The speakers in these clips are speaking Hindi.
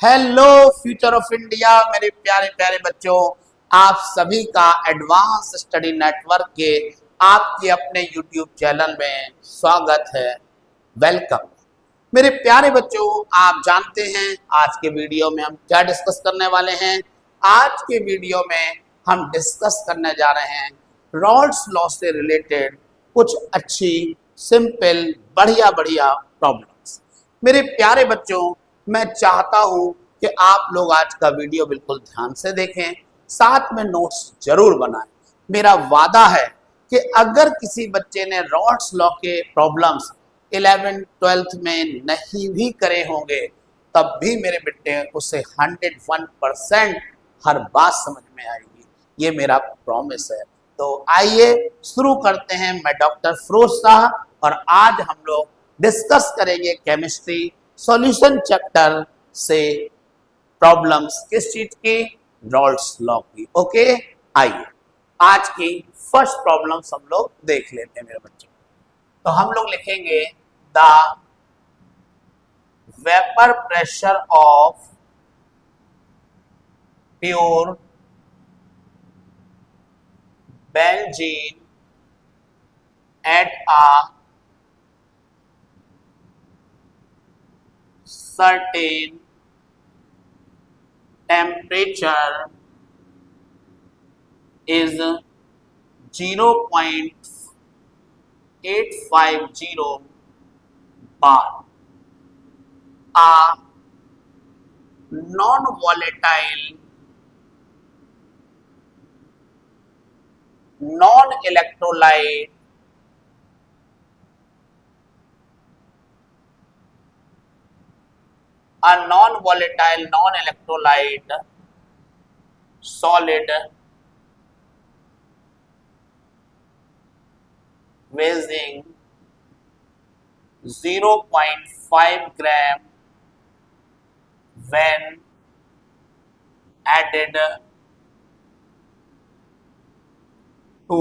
हेलो फ्यूचर ऑफ इंडिया मेरे प्यारे प्यारे बच्चों, आप सभी का एडवांस स्टडी नेटवर्क के आपके अपने यूट्यूब चैनल में स्वागत है। वेलकम मेरे प्यारे बच्चों। आप जानते हैं आज के वीडियो में हम क्या डिस्कस करने वाले हैं। आज के वीडियो में हम डिस्कस करने जा रहे हैं रॉल्स लॉ से रिलेटेड कुछ अच्छी सिंपल बढ़िया बढ़िया प्रॉब्लम्स। मेरे प्यारे बच्चों, मैं चाहता हूं कि आप लोग आज का वीडियो बिल्कुल ध्यान से देखें, साथ में नोट्स जरूर बनाएं। मेरा वादा है कि अगर किसी बच्चे ने रॉल्स लॉ के प्रॉब्लम्स 11th 12th में नहीं भी करे होंगे तब भी मेरे बेटे उसे 101% हर बात समझ में आएगी, ये मेरा प्रॉमिस है। तो आइए शुरू करते हैं। मैं डॉक्टर फिरोज शाह और आज हम लोग डिस्कस करेंगे केमिस्ट्री सॉल्यूशन चैप्टर से प्रॉब्लम्स किस चीज की, रॉल्स लॉ की। ओके, आइए आज की फर्स्ट प्रॉब्लम्स हम लोग देख लेते हैं मेरे बच्चों। तो हम लोग लिखेंगे the vapour pressure of pure benzene at a certain temperature is 0.850 bar. A non-volatile, non-electrolyte a non-volatile, non-electrolyte solid weighing 0.5 gram when added to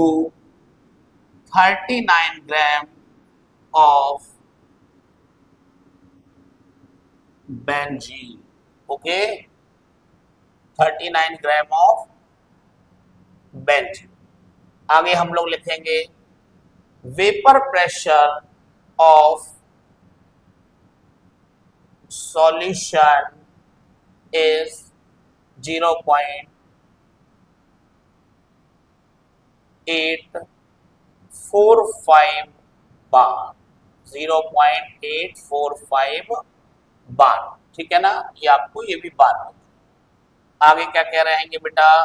39 gram of benzene. Okay, 39 gram of benzene. आगे हम लोग लिखेंगे vapour pressure of solution is 0.845 बार। 0.845 बार, ठीक है ना। ये आपको ये भी बार में। आगे क्या कह रहे हैं बेटा,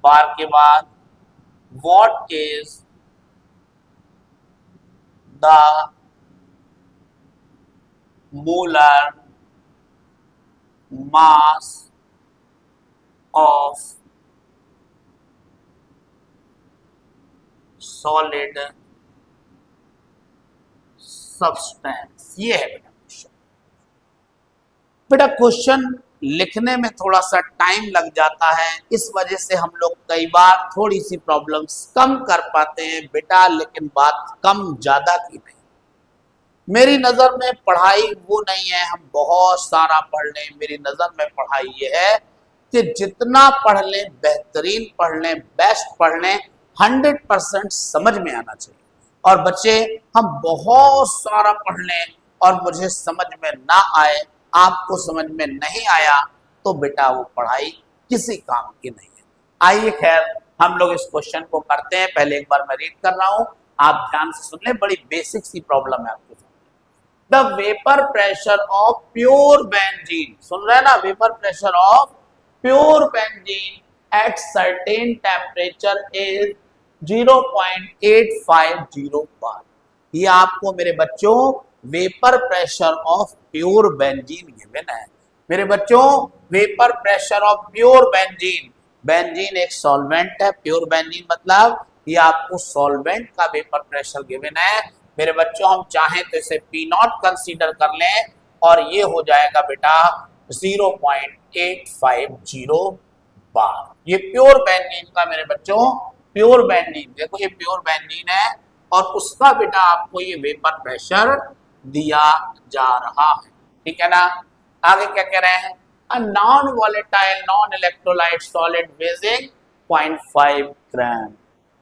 बार के बाद what is the molar mass of solid substance. ये है बेटा बेटा क्वेश्चन लिखने में थोड़ा सा टाइम लग जाता है, इस वजह से हम लोग कई बार थोड़ी सी प्रॉब्लम्स कम कर पाते हैं बेटा, लेकिन बात कम ज्यादा की नहीं। मेरी नजर में पढ़ाई वो नहीं है हम बहुत सारा पढ़ लें। मेरी नजर में पढ़ाई ये है कि जितना पढ़ लें बेहतरीन पढ़ लें, बेस्ट पढ़ लें, 100% समझ में आना चाहिए। और बच्चे हम बहुत सारा पढ़ लें और मुझे समझ में ना आए, आपको समझ में नहीं आया, तो बेटा वो पढ़ाई किसी काम की नहीं है। आइए खैर हम लोग इस क्वेश्चन को करते हैं। पहले एक बार मैं रीड कर रहा हूं, आप ध्यान से सुन लें, बड़ी बेसिक सी प्रॉब्लम है आपके सामने। The vapour pressure of pure benzene, सुन रहे हैं ना, vapour pressure of pure benzene at certain temperature is 0.850 bar. ये आपको मेरे बच्चों vapour pressure of pure benzene given है। मेरे बच्चों vapour pressure of pure benzene, benzene एक सॉल्वेंट है, प्योर बेंजीन मतलब ये आपको सॉल्वेंट का वेपर प्रेशर गिवन है। मेरे बच्चों हम चाहें तो इसे P0 कंसीडर कर लें और ये हो जाएगा बेटा 0.850 बार। ये प्योर बेंजीन का मेरे बच्चों, प्योर बेंजीन, देखो ये प्योर बेंजीन है और उसका बेटा आपको ये वेपर प्रेशर दिया जा रहा है, ठीक है ना। आगे क्या कह रहे हैं, A non-volatile, non-electrolyte solid weighing 0.5 gram.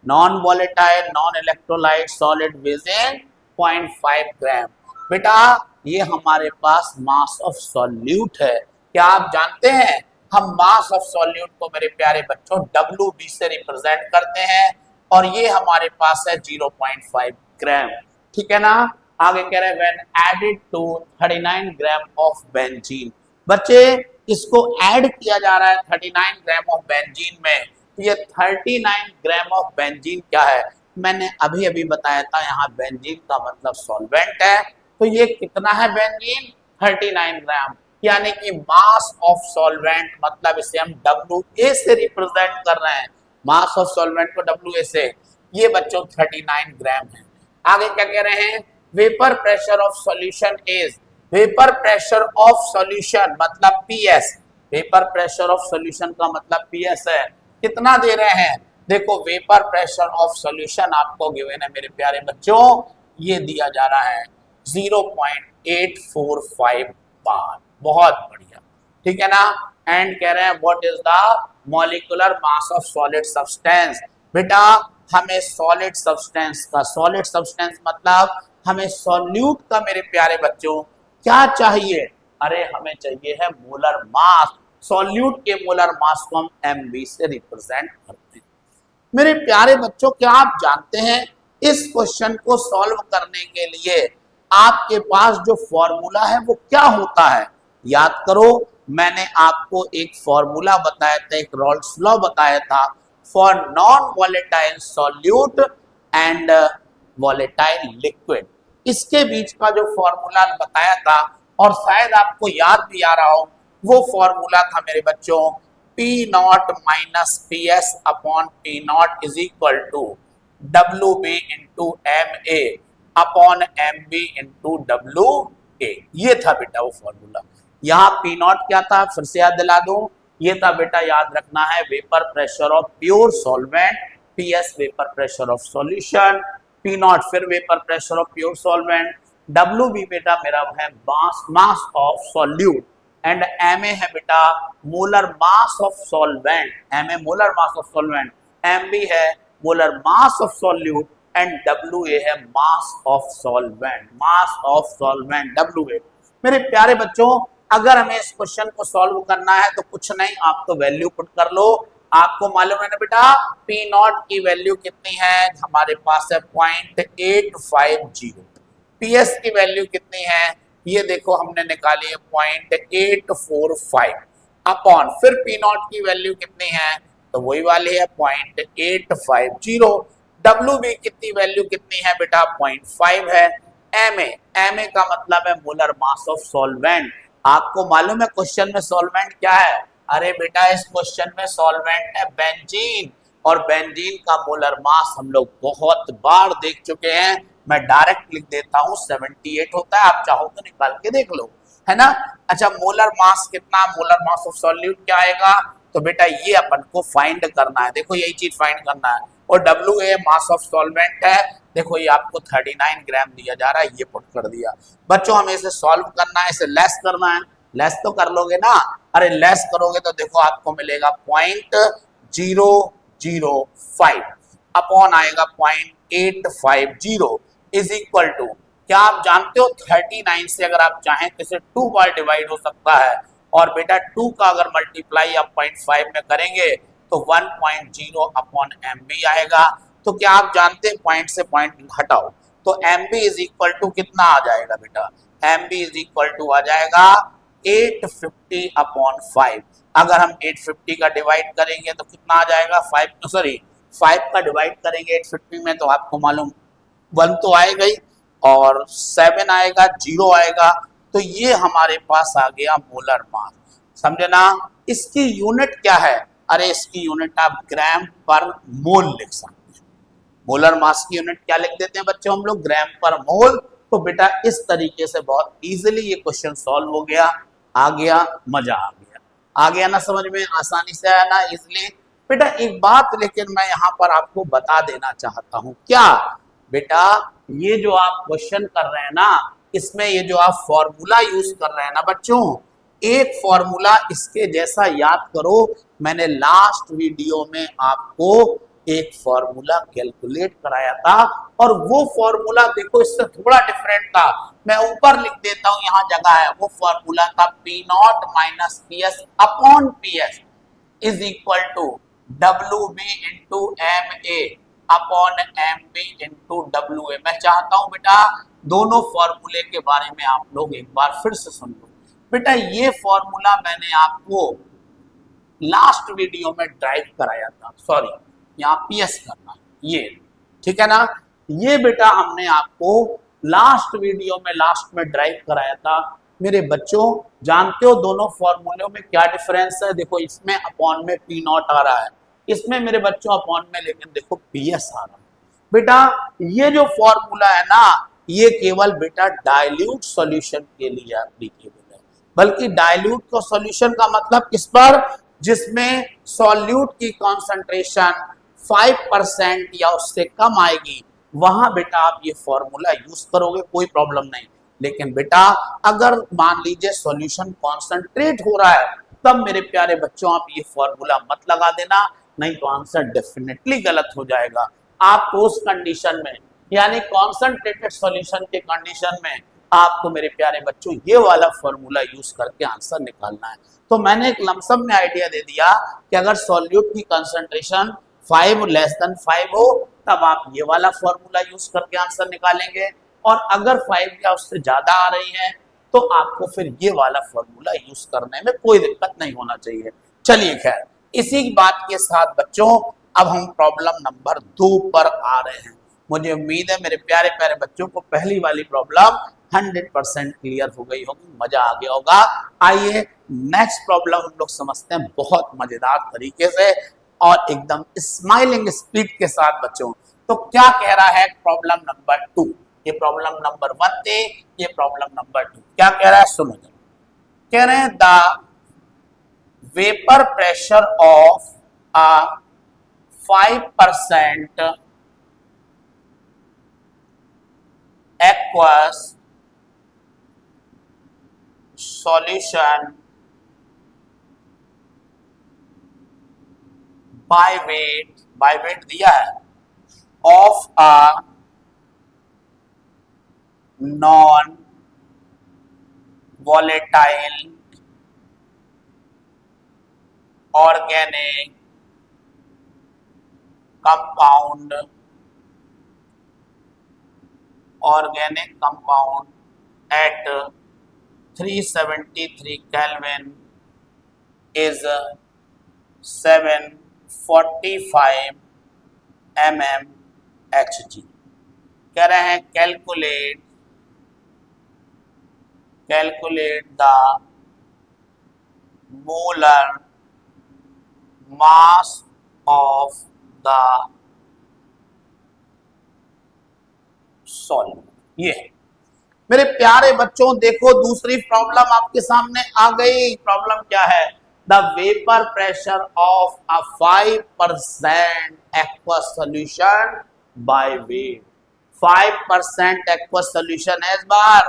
Non-volatile, non-electrolyte solid weighing 0.5 gram. बेटा ये हमारे पास मास ऑफ सॉल्यूट है। क्या आप जानते हैं हम मास ऑफ सॉल्यूट को मेरे प्यारे बच्चों WB से रिप्रेजेंट करते हैं और ये हमारे पास है 0.5 ग्राम। ठीक है ना। आगे कह रहे हैं when added to 39 gram of benzene. बच्चे इसको ऐड किया जा रहा है 39 ग्राम ऑफ बेंजीन में। तो ये 39 ग्राम ऑफ बेंजीन क्या है, मैंने अभी अभी बताया था, यहाँ बेंजीन का मतलब सॉल्वेंट है। तो ये कितना है बेंजीन, 39 ग्राम, यानी कि मास ऑफ सॉल्वेंट, मतलब इसे हम WA से रिप्रेजेंट कर रहे हैं, मास ऑफ सॉल्वेंट को WA से। ये बच्चों 39 ग्राम है। आगे क्या कह रहे हैं, vapour pressure of solution is, vapour pressure of solution मतलब PS, vapour pressure of solution का मतलब PS है। कितना दे रहे हैं, देखो वेपर प्रेशर ऑफ सॉल्यूशन आपको गिवन है मेरे प्यारे बच्चों, ये दिया जा रहा है 0.845 बार। बहुत बढ़िया, ठीक है ना। एंड कह रहे हैं what is the molecular mass of solid substance. बेटा हमें सॉलिड सब्सटेंस का, सॉलिड सब्सटेंस मतलब हमें सॉल्यूट का मेरे प्यारे बच्चों क्या चाहिए, अरे हमें चाहिए है मोलर मास। सॉल्यूट के मोलर मास को हम MB से रिप्रेजेंट करते हैं। मेरे प्यारे बच्चों क्या आप जानते हैं इस क्वेश्चन को सॉल्व करने के लिए आपके पास जो फॉर्मूला है वो क्या होता है, याद करो मैंने आपको एक फॉर्मूला बताया था, एक रॉल्स लॉ बताया था for non volatile solute and volatile liquid. इसके बीच का जो फॉर्मूला बताया था और शायद आपको याद भी आ रहा हो, वो फॉर्मूला था मेरे बच्चों P0 minus PS upon P0 is equal to WB into MA upon MB into WA। ये था बेटा वो फॉर्मूला। यहाँ P0 क्या था फिर से याद दिला दूं, ये था बेटा, याद रखना है, vapour pressure of pure solvent, PS vapour pressure of solution, P0 फिर vapour pressure of pure solvent, WB बेटा मेरा है mass of solute and MA है बेटा molar mass of solvent, MA molar mass of solvent, MB है molar mass of solute and WA है mass of solvent, mass of solvent WA। मेरे प्यारे बच्चों अगर हमें इस क्वेश्चन को सॉल्व करना है तो कुछ नहीं, आप तो वैल्यू पुट कर लो। आपको मालूम है ना बेटा P0 की वैल्यू कितनी है, हमारे पास है 0.850, PS की वैल्यू कितनी है, ये देखो हमने निकाली है 0.845 अपॉन फिर P0 की वैल्यू कितनी है, तो वही वाली है 0.850। WB कितनी वैल्यू कितनी है बेटा 0.5 है। MA का मतलब है मोलर मास ऑफ सॉल्वेंट। आपको मालूम है क्वेश्चन में सॉल्वेंट क्या है, अरे बेटा इस क्वेश्चन में सॉल्वेंट है बेंजीन, और बेंजीन का मोलर मास हम लोग बहुत बार देख चुके हैं, मैं डायरेक्ट लिख देता हूँ 78 होता है, आप चाहो तो निकाल के देख लो, है ना। अच्छा मोलर मास कितना, मोलर मास ऑफ सॉल्यूट क्या आएगा, तो बेटा ये अपन को फाइंड करना है, देखो यही चीज फाइंड करना है। और WA मास ऑफ सॉल्वेंट है, देखो ये आपको 39 ग्राम दिया जा रहा है, ये पुट कर दिया। बच्चों हमें इसे सॉल्व करना है, इसे लेस करना है, लेस तो कर लोगे ना, अरे लेस करोगे तो देखो आपको मिलेगा 0.005 अपॉन आएगा 0.850 इज इक्वल टू, क्या आप जानते हो 39 से अगर आप चाहें तो इसे 2 बार डिवाइड हो सकता है, और बेटा 2 का अगर मल्टीप्लाई आप 0.5 में करेंगे तो 1.0 अपॉन MB आएगा। तो क्या आप जानते हैं पॉइंट से पॉइंट हटाओ तो MB इज इक्वल टू कितना आ जाएगा बेटा, MB इज इक्वल टू आ जाएगा 850 अपॉन 5। अगर हम 850 का डिवाइड करेंगे तो कितना आ जाएगा 5 का डिवाइड करेंगे 850 में तो आपको मालूम 1 तो आएगा ही और 7 आएगा, 0 आएगा, तो ये हमारे पास आ गया मोलर मास। समझे ना। इसकी यूनिट क्या है, अरे इसकी यूनिट आप ग्राम पर मोल लिख सकते हैं। मोलर मास की यूनिट क्या लिख देते हैं बच्चों हम लोग, ग्राम पर मोल। तो बेटा इस तरीके से बहुत इजीली ये क्वेश्चन सॉल्व हो गया, आ गया, मजा आ गया ना, समझ में आसानी से आया ना, इजीली। बेटा एक बात लेकिन मैं यहाँ पर आपको बता देना चाहता हूँ, क्या बेटा ये जो आप क्वेश्चन कर रहे हैं ना, इसमें ये जो आप फॉर्मूला यूज कर रहे हैं ना बच्चों, एक फॉर्मूला इसके जैसा याद करो, मैंने लास्ट वीडियो में आपको एक फॉर्मूला कैलकुलेट कराया था और वो फॉर्मूला देखो इससे थोड़ा डिफरेंट था। मैं ऊपर लिख देता हूं, यहां जगह है। वो फॉर्मूला था P naught minus P S upon P S is equal to W B into M A upon M B into W A. मैं चाहता हूं बेटा दोनों फॉर्मूले के बारे में आप लोग एक बार फिर से सुन लो। बेटा ये फॉर्मूला मैंने आपको लास्ट वीडियो में ड्राइव कराया था, सॉरी यहाँ पीएस करना, ये ठीक है ना। ये बेटा हमने आपको लास्ट वीडियो में लास्ट में ड्राइव कराया था। मेरे बच्चों जानते हो दोनों फॉर्मूलों में क्या डिफरेंस है? देखो इसमें अपॉन में पी नॉट आ रहा है, इसमें मेरे बच्चों अपॉन में लेकिन देखो पीएस आ रहा है। बेटा ये जो फॉर्मूला है ना, ये केवल बेटा डाइल्यूट सॉल्यूशन के लिए एप्लीकेबल है। बल्कि डाइल्यूट का सॉल्यूशन का मतलब किस पर? जिसमें सॉल्यूट की कॉन्सेंट्रेशन 5% या उससे कम आएगी, वहां बेटा आप ये फॉर्मूला यूज करोगे, कोई प्रॉब्लम नहीं। लेकिन बेटा अगर मान लीजिए सॉल्यूशन कॉन्सेंट्रेट हो रहा है, तब मेरे प्यारे बच्चों आप ये फॉर्मूला मत लगा देना, नहीं तो आंसर डेफिनेटली गलत हो जाएगा। आपको उस कंडीशन में यानी कॉन्सेंट्रेटेड सॉल्यूशन के कंडीशन में आपको मेरे प्यारे बच्चों ये वाला फॉर्मूला यूज करके आंसर निकालना है। तो मैंने एक लमसम में आइडिया दे दिया कि अगर सॉल्यूट की कंसेंट्रेशन 5 लेस देन 5 हो, तब आप ये वाला फॉर्मूला यूज करके आंसर निकालेंगे, और अगर 5 या उससे ज्यादा आ रही है तो आपको फिर ये वाला फॉर्मूला यूज करने में कोई दिक्कत नहीं होना चाहिए। चलिए खैर, इसी बात के साथ बच्चों अब हम प्रॉब्लम नंबर 2 पर आ रहे हैं। मुझे उम्मीद है मेरे प्यारे प्यारे बच्चों को पहली वाली प्रॉब्लम 100% क्लियर हो गई होगी, मजा आ गया होगा। आइए नेक्स्ट प्रॉब्लम हम लोग समझते हैं बहुत मजेदार तरीके से और एकदम स्माइलिंग स्पीड के साथ बच्चों। तो क्या कह रहा है प्रॉब्लम नंबर 2? ये प्रॉब्लम नंबर 1 थे, ये प्रॉब्लम नंबर 2 क्या कह रहा है सुनो। कह रहे हैं the vapour pressure of a 5% aqueous solution by weight दिया है of a non volatile organic compound at 373 Kelvin is 745 mmHg। कह रहे हैं calculate the molar mass of the solute. ये मेरे प्यारे बच्चों देखो दूसरी प्रॉब्लम आपके सामने आ गई। प्रॉब्लम क्या है? The vapour pressure of a 5% aqueous solution by weight। 5% aqueous solution है इस बार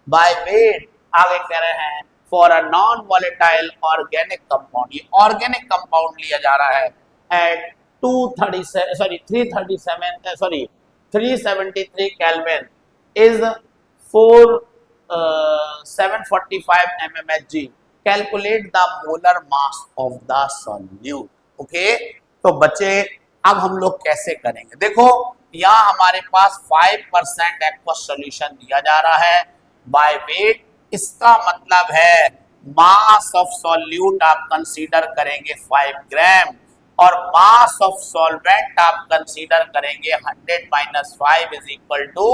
by weight। आगे कह रहे हैं for a non volatile organic compound, ये ऑर्गेनिक कंपाउंड लिया जा रहा है at 373 kelvin is 745 mmHg। Calculate the molar mass of the solute. Okay, तो बच्चे अब हम लोग कैसे करेंगे? देखो यहाँ हमारे पास 5% एक्वस सॉल्यूशन दिया जा रहा है बाय वेट। इसका मतलब है मास ऑफ सॉल्यूट आप कंसीडर करेंगे 5 ग्राम और मास ऑफ सॉल्वेंट आप कंसीडर करेंगे 100 minus 5 is equal to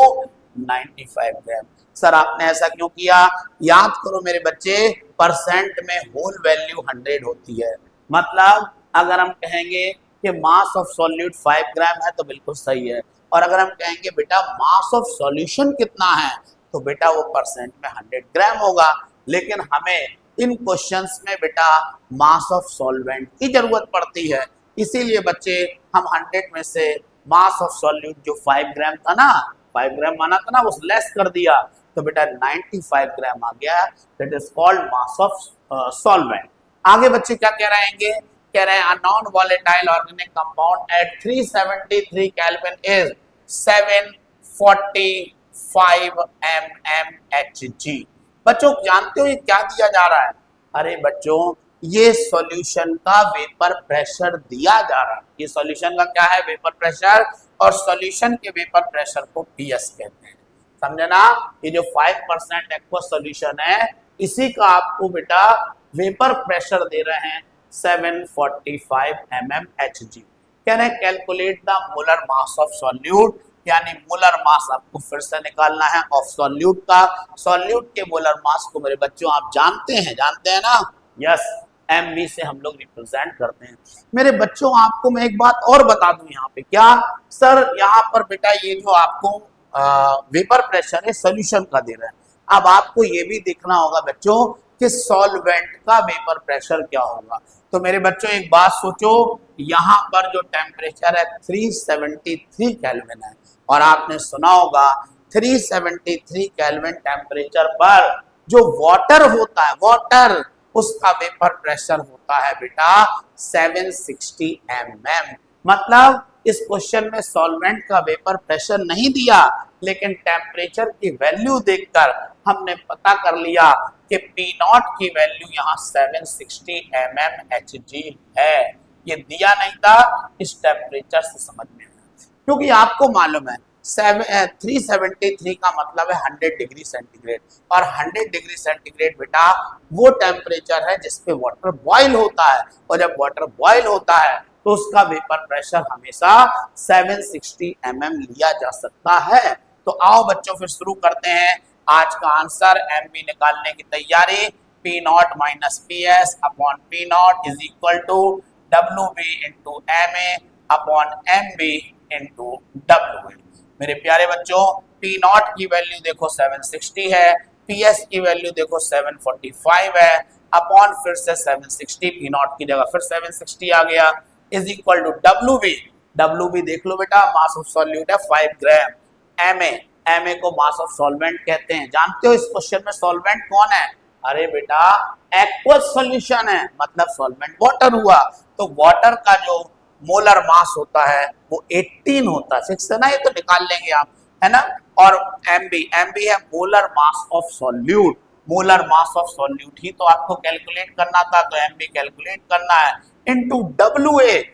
95 gram. Sir आपने ऐसा क्यों किया? याद करो मेरे बच्चे, परसेंट में होल वैल्यू 100 होती है। मतलब अगर हम कहेंगे कि मास ऑफ सॉल्यूट 5 ग्राम है तो बिल्कुल सही है, और अगर हम कहेंगे बेटा मास ऑफ सॉल्यूशन कितना है तो बेटा वो परसेंट में 100 ग्राम होगा। लेकिन हमें इन क्वेश्चंस में बेटा मास ऑफ सॉल्वेंट की जरूरत पड़ती है, इसीलिए बच्चे हम 100 में से मास ऑफ सॉल्यूट जो 5 ग्राम था ना, 5 ग्राम माना था ना, वो लेस कर दिया तो बेटा 95 ग्राम आ गया। That is called mass of solvent. आगे बच्चे क्या कह रहेंगे, कह रहे हैं non volatile organic compound at 373 kelvin is 745 mmHg। बच्चों जानते हो ये क्या दिया जा रहा है? अरे बच्चों ये सॉल्यूशन का वेपर प्रेशर दिया जा रहा है। ये सॉल्यूशन का क्या है? Vapour pressure. और सॉल्यूशन के वेपर प्रेशर को पीएस कहते हैं। समझे ना? ये जो 5% एक्वस सॉल्यूशन है इसी का आपको बेटा वेपर प्रेशर दे रहे हैं 745 mmHg। कह रहे हैं calculate the molar mass of solute, यानी मोलर मास आपको फिर से निकालना है ऑफ सॉल्यूट का। सॉल्यूट के मोलर मास को मेरे बच्चों आप जानते हैं ना? यस, mv से हम लोग रिप्रेजेंट करते हैं। मेरे बच्चों आपको मैं एक बात और बता दूं यहाँ पे, क्या सर यहाँ पर बेटा ये जो आपको वेपर प्रेशर है सॉल्यूशन का दे रहा है, अब आपको ये भी देखना होगा बच्चों कि सॉल्वेंट का वेपर प्रेशर क्या होगा। तो मेरे बच्चों एक बात सोचो, यहाँ पर जो टेम्परेचर है 373 केल्विन है, और आपने सुना होगा 373 केल्विन टेम्परेचर पर जो वाटर होता है, वाटर उसका वेपर प्रेशर होता है बेटा 760 mm। मतलब इस क्वेश्चन में सॉल्वेंट का वेपर प्रेशर नहीं दिया, लेकिन टेम्परेचर की वैल्यू देखकर हमने पता कर लिया कि पी नॉट की वैल्यू यहाँ 760 mmHg है। ये दिया नहीं था, इस टेम्परेचर से समझ में आया, क्योंकि आपको मालूम है 373 का मतलब है 100 डिग्री सेंटीग्रेड, और 100 डिग्री सेंटीग्रेड बेटा वो टेम्परेचर है जिसपे वाटर बॉयल होता है, और जब वाटर बॉयल होता है तो उसका वेपर प्रेशर हमेशा 760 mm लिया जा सकता है। तो आओ बच्चों फिर शुरू करते हैं आज का आंसर। mv निकालने की तैयारी, P naught minus P S upon P naught is equal to WB into MA upon MB into WA। मेरे प्यारे बच्चों पी नॉट की वैल्यू देखो 760 है, पी एस की वैल्यू देखो 745 है, अपॉन फिर से 760, पी नॉट की जगह फिर 760 आ गया, इज इक्वल टू WB देख लो बेटा, मास ऑफ सॉल्यूट है 5 ग्राम। MA को मास ऑफ सॉल्वेंट कहते हैं। जानते हो इस क्वेश्चन में सॉल्वेंट कौन है? अरे बेटा एक्वस सॉल्यूशन है, मतलब सॉल्वेंट वाटर हुआ। तो वाटर का जो मोलर मास होता है वो 18 होता है, फिक्स है ना, ये तो निकाल लेंगे आप, है ना। और MB है molar mass of solute. Molar mass of solute ही तो आपको कैलकुलेट करना था, तो MB कैलकुलेट करना है इनटू WA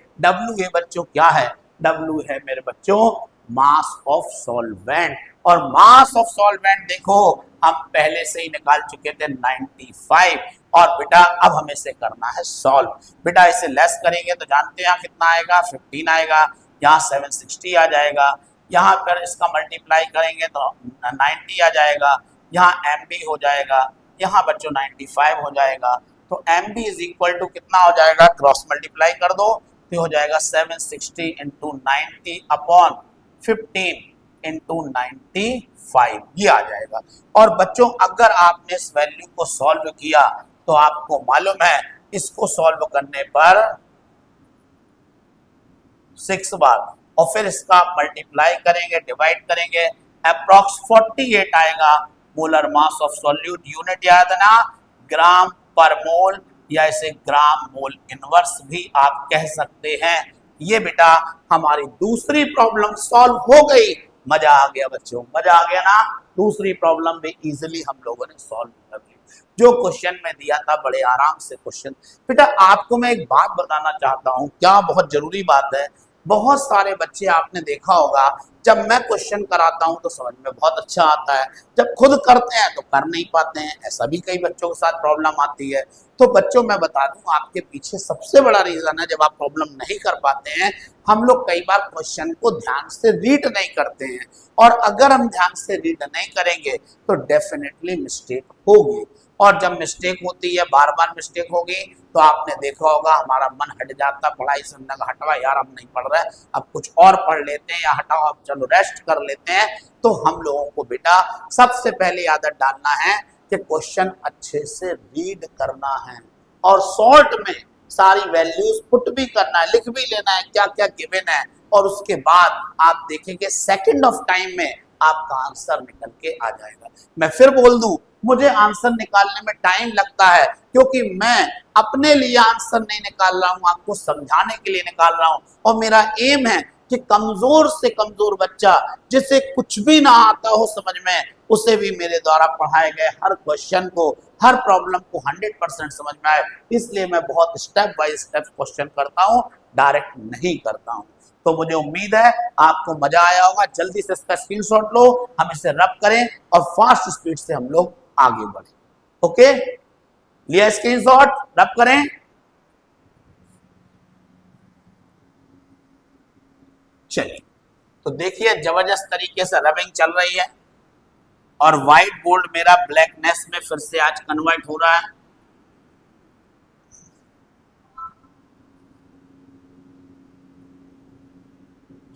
बच्चों क्या है? W है मेरे बच्चों मास ऑफ सॉल्वेंट। और मास ऑफ सॉल्वेंट देखो हम पहले से ही निकाल चुके थे 95, और बेटा अब हमें से करना है सॉल्व। बेटा इसे लेस करेंगे तो जानते हैं कितना आएगा, 15 आएगा, यहाँ 760 आ जाएगा, यहाँ पर इसका मल्टीप्लाई करेंगे तो 90 आ जाएगा, यहाँ MB हो जाएगा, यहाँ बच्चों 95 हो जाएगा। तो MB इज इक्वल टू कितना हो जाएगा, क्रॉस मल्टीप्लाई कर दो तो हो जाएगा 760 इंटू 90 अपॉन 15 इंटू 95, ये आ जाएगा। और बच्चों अगर आपने इस वैल्यू को सॉल्व किया तो आपको मालूम है इसको सॉल्व करने पर 6 बार, और फिर इसका मल्टीप्लाई करेंगे, डिवाइड करेंगे, अप्रॉक्स 48 आएगा molar mass of solute. Unit याद है ना, ग्राम पर मोल, या इसे ग्राम मोल इनवर्स भी आप कह सकते हैं। ये बेटा हमारी दूसरी प्रॉब्लम सॉल्व हो गई। मजा आ गया बच्चों, मजा आ गया ना। दूसरी प्रॉब्लम भी इजीली हम लोगों ने सॉल्व कर ली, जो क्वेश्चन में दिया था बड़े आराम से क्वेश्चन। बेटा आपको मैं एक बात बताना चाहता हूँ, क्या बहुत जरूरी बात है। बहुत सारे बच्चे आपने देखा होगा जब मैं क्वेश्चन कराता हूं तो समझ में बहुत अच्छा आता है, जब खुद करते हैं तो कर नहीं पाते हैं। ऐसा भी कई बच्चों के साथ प्रॉब्लम आती है। तो बच्चों मैं बता दूं आपके पीछे सबसे बड़ा रीजन है जब आप प्रॉब्लम नहीं कर पाते हैं, हम लोग कई बार क्वेश्चन को ध्यान से रीड नहीं करते हैं, और अगर हम ध्यान से रीड नहीं करेंगे तो डेफिनेटली मिस्टेक होगी। और जब मिस्टेक होती है, बार बार मिस्टेक होगी, तो आपने देखा होगा हमारा मन हट जाता, पढ़ाई से हटवा यार अब नहीं पढ़ रहा है, अब कुछ और पढ़ लेते हैं, या हटाओ अब चलो रेस्ट कर लेते हैं। तो हम लोगों को बेटा सबसे पहले आदत डालना है कि क्वेश्चन अच्छे से रीड करना है, और शॉर्ट में सारी वैल्यूज पुट भी करना है, लिख भी लेना है क्या क्या गिवन है, और उसके बाद आप देखेंगे सेकंड ऑफ टाइम में आपका आंसर निकल के आ जाएगा। मैं फिर बोल दूं, मुझे आंसर निकालने में टाइम लगता है, क्योंकि मैं अपने लिए आंसर नहीं निकाल रहा हूं, आपको समझाने के लिए निकाल रहा हूं। और मेरा एम है कि कमजोर से कमजोर बच्चा जिसे कुछ भी ना आता हो समझ में, उसे भी मेरे द्वारा पढ़ाए गए हर क्वेश्चन को, हर प्रॉब्लम को 100% समझ में आए। इसलिए मैं बहुत स्टेप बाय स्टेप क्वेश्चन करता हूं, डायरेक्ट नहीं करता हूं। तो मुझे उम्मीद है आपको मजा आया होगा। जल्दी से इसका स्क्रीनशॉट लो, हम इसे रब करें और फास्ट स्पीड से हम लोग आगे बढ़े। ओके, लिया स्क्रीनशॉट, रब करें। चलिए, तो देखिए जबरदस्त तरीके से रबिंग चल रही है और व्हाइट बोर्ड मेरा ब्लैकनेस में फिर से आज कन्वर्ट हो रहा है।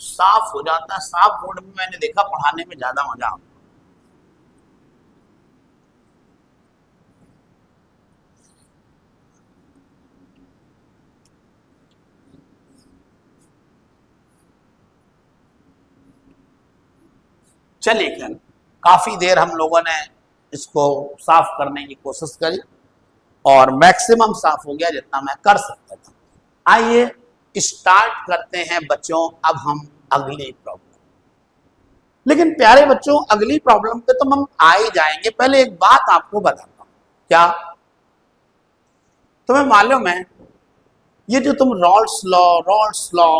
साफ हो जाता है, साफ बोर्ड में मैंने देखा पढ़ाने में ज्यादा मजा आता है। चलिए, काफी देर हम लोगों ने इसको साफ करने की कोशिश करी और मैक्सिमम साफ हो गया जितना मैं कर सकता था। आइए स्टार्ट करते हैं बच्चों, अब हम अगली प्रॉब्लम। लेकिन प्यारे बच्चों, अगली प्रॉब्लम पे तो हम आ ही जाएंगे। पहले एक बात आपको बताता हूं। क्या तुम्हें मालूम है, ये जो तुम Rawls law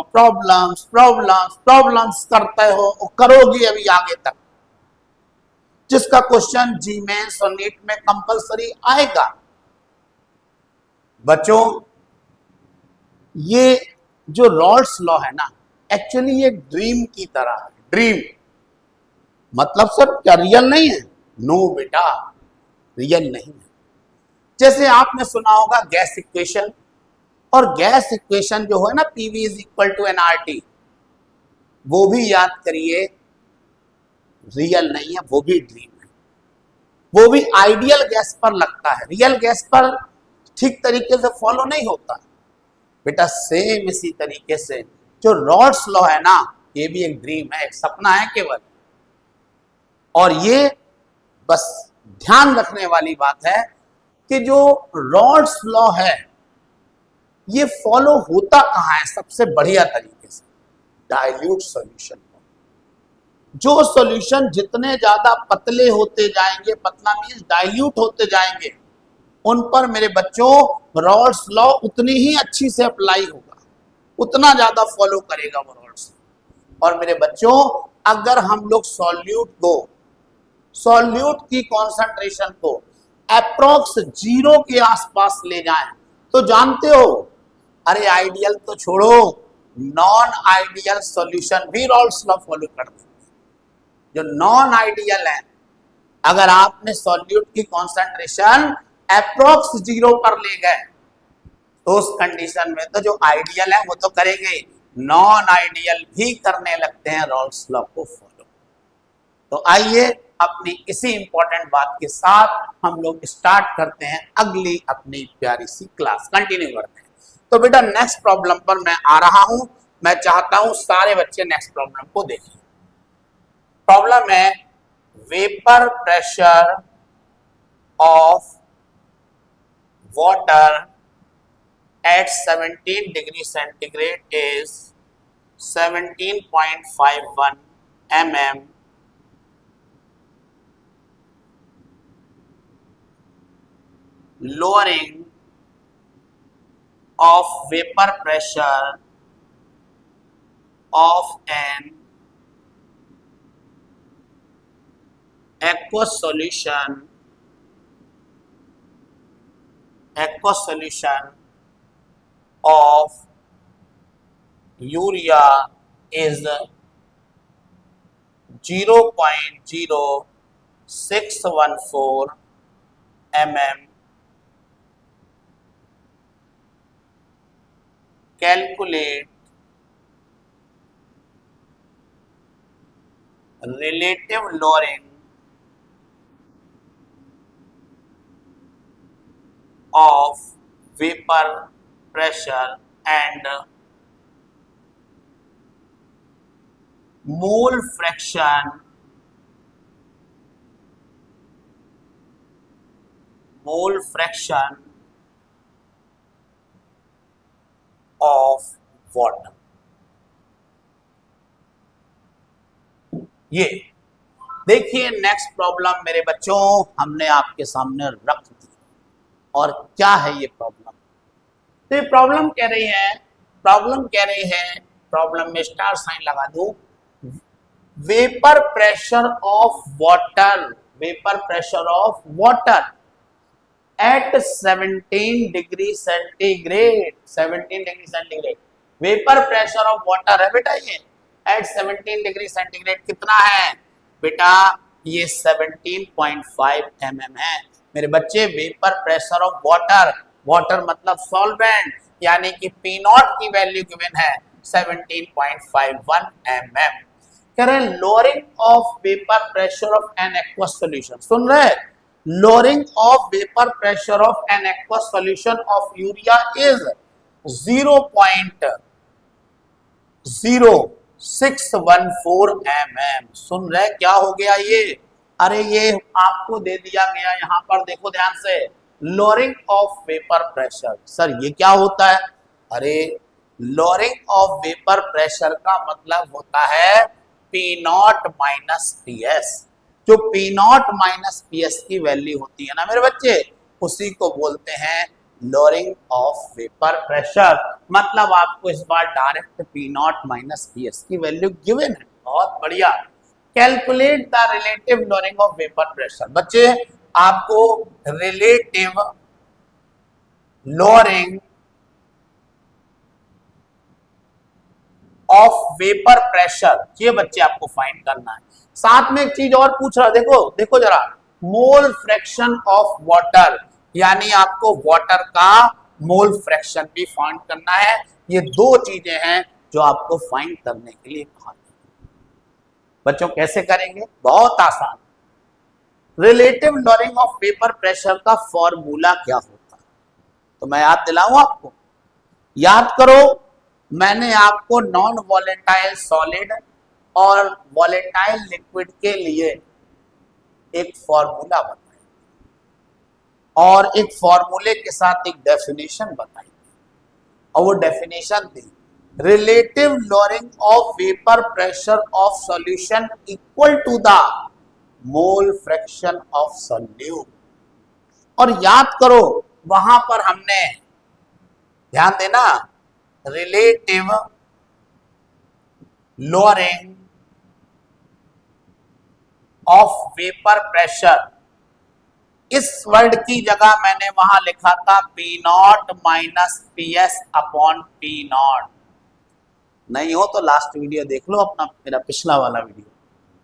problems problems problems करते हो और करोगे अभी आगे तक, जिसका क्वेश्चन जी मेंस और नीट में कंपलसरी आएगा। बच्चों, ये जो रॉल्स लॉ है ना, एक्चुअली ये ड्रीम की तरह है। ड्रीम मतलब सर क्या रियल नहीं है? नो बेटा, रियल नहीं है। जैसे आपने सुना होगा गैस इक्वेशन, और गैस इक्वेशन जो है ना, PV is equal to NRT, वो भी याद करिए रियल नहीं है, वो भी ड्रीम है। वो भी आइडियल गैस पर लगता है, रियल गैस पर ठीक तरीके से फॉलो नहीं होता बेटा। सेम इसी तरीके से जो रॉल्स लॉ है ना, ये भी एक ड्रीम है, एक सपना है केवल। और ये बस ध्यान रखने वाली बात है कि जो रॉल्स लॉ है ये फॉलो होता कहां है सबसे बढ़िया तरीके से? Dilute solution. जो सॉल्यूशन जितने ज्यादा पतले होते जाएंगे, पतला मींस डाइल्यूट होते जाएंगे, उन पर मेरे बच्चों रॉल्स लॉ उतनी ही अच्छी से अप्लाई होगा, उतना ज्यादा फॉलो करेगा वो रॉल्स। और मेरे बच्चों, अगर हम लोग सॉल्यूट की कॉन्सेंट्रेशन को अप्रोक्स 0 के आसपास ले जाएं, तो जानते हो, अरे आइडियल तो छोड़ो, नॉन आइडियल सॉल्यूशन भी रॉल्स लॉ फॉलो करते हैं। जो नॉन आइडियल है, अगर आपने सॉल्यूट की कॉन्सेंट्रेशन अप्रोक्स 0 पर ले गए, तो उस कंडीशन में तो जो आइडियल है वो तो करेंगे, नॉन आइडियल भी करने लगते हैं रॉल्स लॉ को फॉलो। तो आइए अपनी इसी इंपॉर्टेंट बात के साथ हम लोग स्टार्ट करते हैं अगली अपनी प्यारी सी क्लास, कंटिन्यू करते हैं। तो बेटा नेक्स्ट प्रॉब्लम पर मैं आ रहा हूं। मैं चाहता हूं सारे बच्चे नेक्स्ट प्रॉब्लम को देखें। प्रॉब्लम है vapour pressure of water at 17 degree centigrade is 17.51 mm. Lowering of vapor pressure of an aqueous solution of urea is 0.0614 mm. Calculate relative lowering of vapor pressure and mole fraction mole fraction of water. ये देखिए नेक्स्ट प्रॉब्लम मेरे बच्चों हमने आपके सामने रख दी। और क्या है ये प्रॉब्लम? तो ये प्रॉब्लम कह रही है, प्रॉब्लम में स्टार साइन लगा दो। Vapour pressure of water, vapour pressure of water at 17 degree centigrade, 17 degree centigrade vapour pressure of water है बेटा। ये एट 17 डिग्री सेंटीग्रेड कितना है बेटा? ये 17.5 mm है मेरे बच्चे। Vapour pressure of water, water मतलब सॉल्वेंट, यानी कि पी नॉट की वैल्यू गिवन है 17.51 mm। कह रहे हैं lowering of vapour pressure of an aqueous solution, सुन रहे हैं? lowering of vapor pressure of an aqueous solution of urea is 0.0614 mm। सुन रहे क्या हो गया ये? अरे ये आपको दे दिया गया, यहां पर देखो ध्यान से, lowering of vapor pressure। Sir ये क्या होता है? अरे lowering of vapor pressure का मतलब होता है P naught minus P S. जो P naught minus P S की वैल्यू होती है ना मेरे बच्चे, उसी को बोलते हैं लोअरिंग ऑफ वेपर प्रेशर। मतलब आपको इस बार direct P naught minus P S की वैल्यू गिवन है। बहुत बढ़िया। Calculate the relative lowering of vapour pressure. बच्चे आपको relative lowering of vapour pressure, ये बच्चे आपको फाइंड करना है। साथ में एक चीज और पूछ रहा, देखो जरा, मोल फ्रैक्शन ऑफ वाटर, यानी आपको वाटर का मोल फ्रैक्शन भी फाइंड करना है। ये दो चीजें हैं जो आपको फाइंड करने के लिए कहा गया। बच्चों कैसे करेंगे? बहुत आसान। Relative lowering of vapour pressure का फॉर्मूला क्या होता है? तो मैं याद दिलाऊं आपको, याद करो। मैंने आपको नॉन वॉलेटाइल सॉलिड और वॉलेटाइल लिक्विड के लिए एक फॉर्मूला बताया और एक फॉर्मूले के साथ एक डेफिनेशन बताई, और वो डेफिनेशन थी relative lowering of vapour pressure of solution equal to the mole fraction of solute. और याद करो वहां पर हमने, ध्यान देना, relative lowering of vapour pressure, इस वर्ड की जगह मैंने वहां लिखा था P naught minus P S upon P naught. नहीं हो तो लास्ट वीडियो देख लो अपना, मेरा पिछला वाला वीडियो।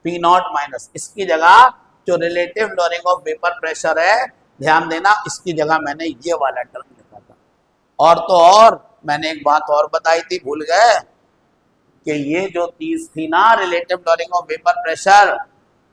पी नॉट माइनस, इसकी जगह जो relative lowering of vapour pressure है, ध्यान देना, इसकी जगह मैंने ये वाला टर्म लिखा था। और तो और मैंने एक बात और बताई थी, भूल गए, कि ये जो चीज थी ना relative lowering of vapour pressure,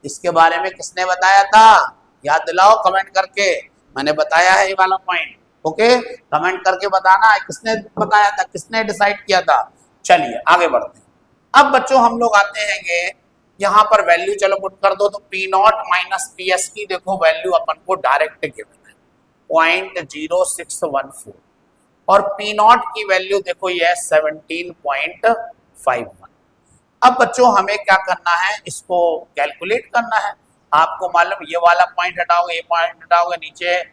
इसके बारे में किसने बताया था? याद दिलाओ कमेंट करके। मैंने बताया है ये वाला पॉइंट, ओके? कमेंट करके बताना किसने बताया था, किसने डिसाइड किया था। चलिए आगे बढ़ते हैं। अब बच्चों हम लोग आते हैं यहाँ पर वैल्यू, चलो पुट कर दो। तो P naught minus P S की देखो वैल्यू अपन को डायरेक्ट गिवन है 0.0614, और पी नॉट की वैल्यू देखो ये 17.51। अब बच्चों हमें क्या करना है, इसको कैलकुलेट करना है। आपको मालूम, ये वाला पॉइंट हटाओगे, ये पॉइंट हटाओगे, नीचे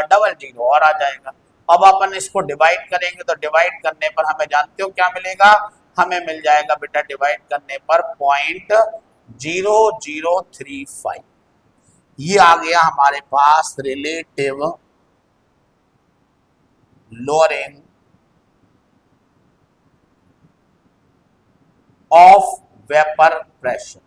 डबल जीरो और आ जाएगा। अब अपन इसको डिवाइड करेंगे तो डिवाइड करने पर हमें जानते हो क्या मिलेगा? हमें मिल जाएगा बेटा डिवाइड करने पर 0.0035। ये आ गया हमारे पास relative lowering of vapour pressure.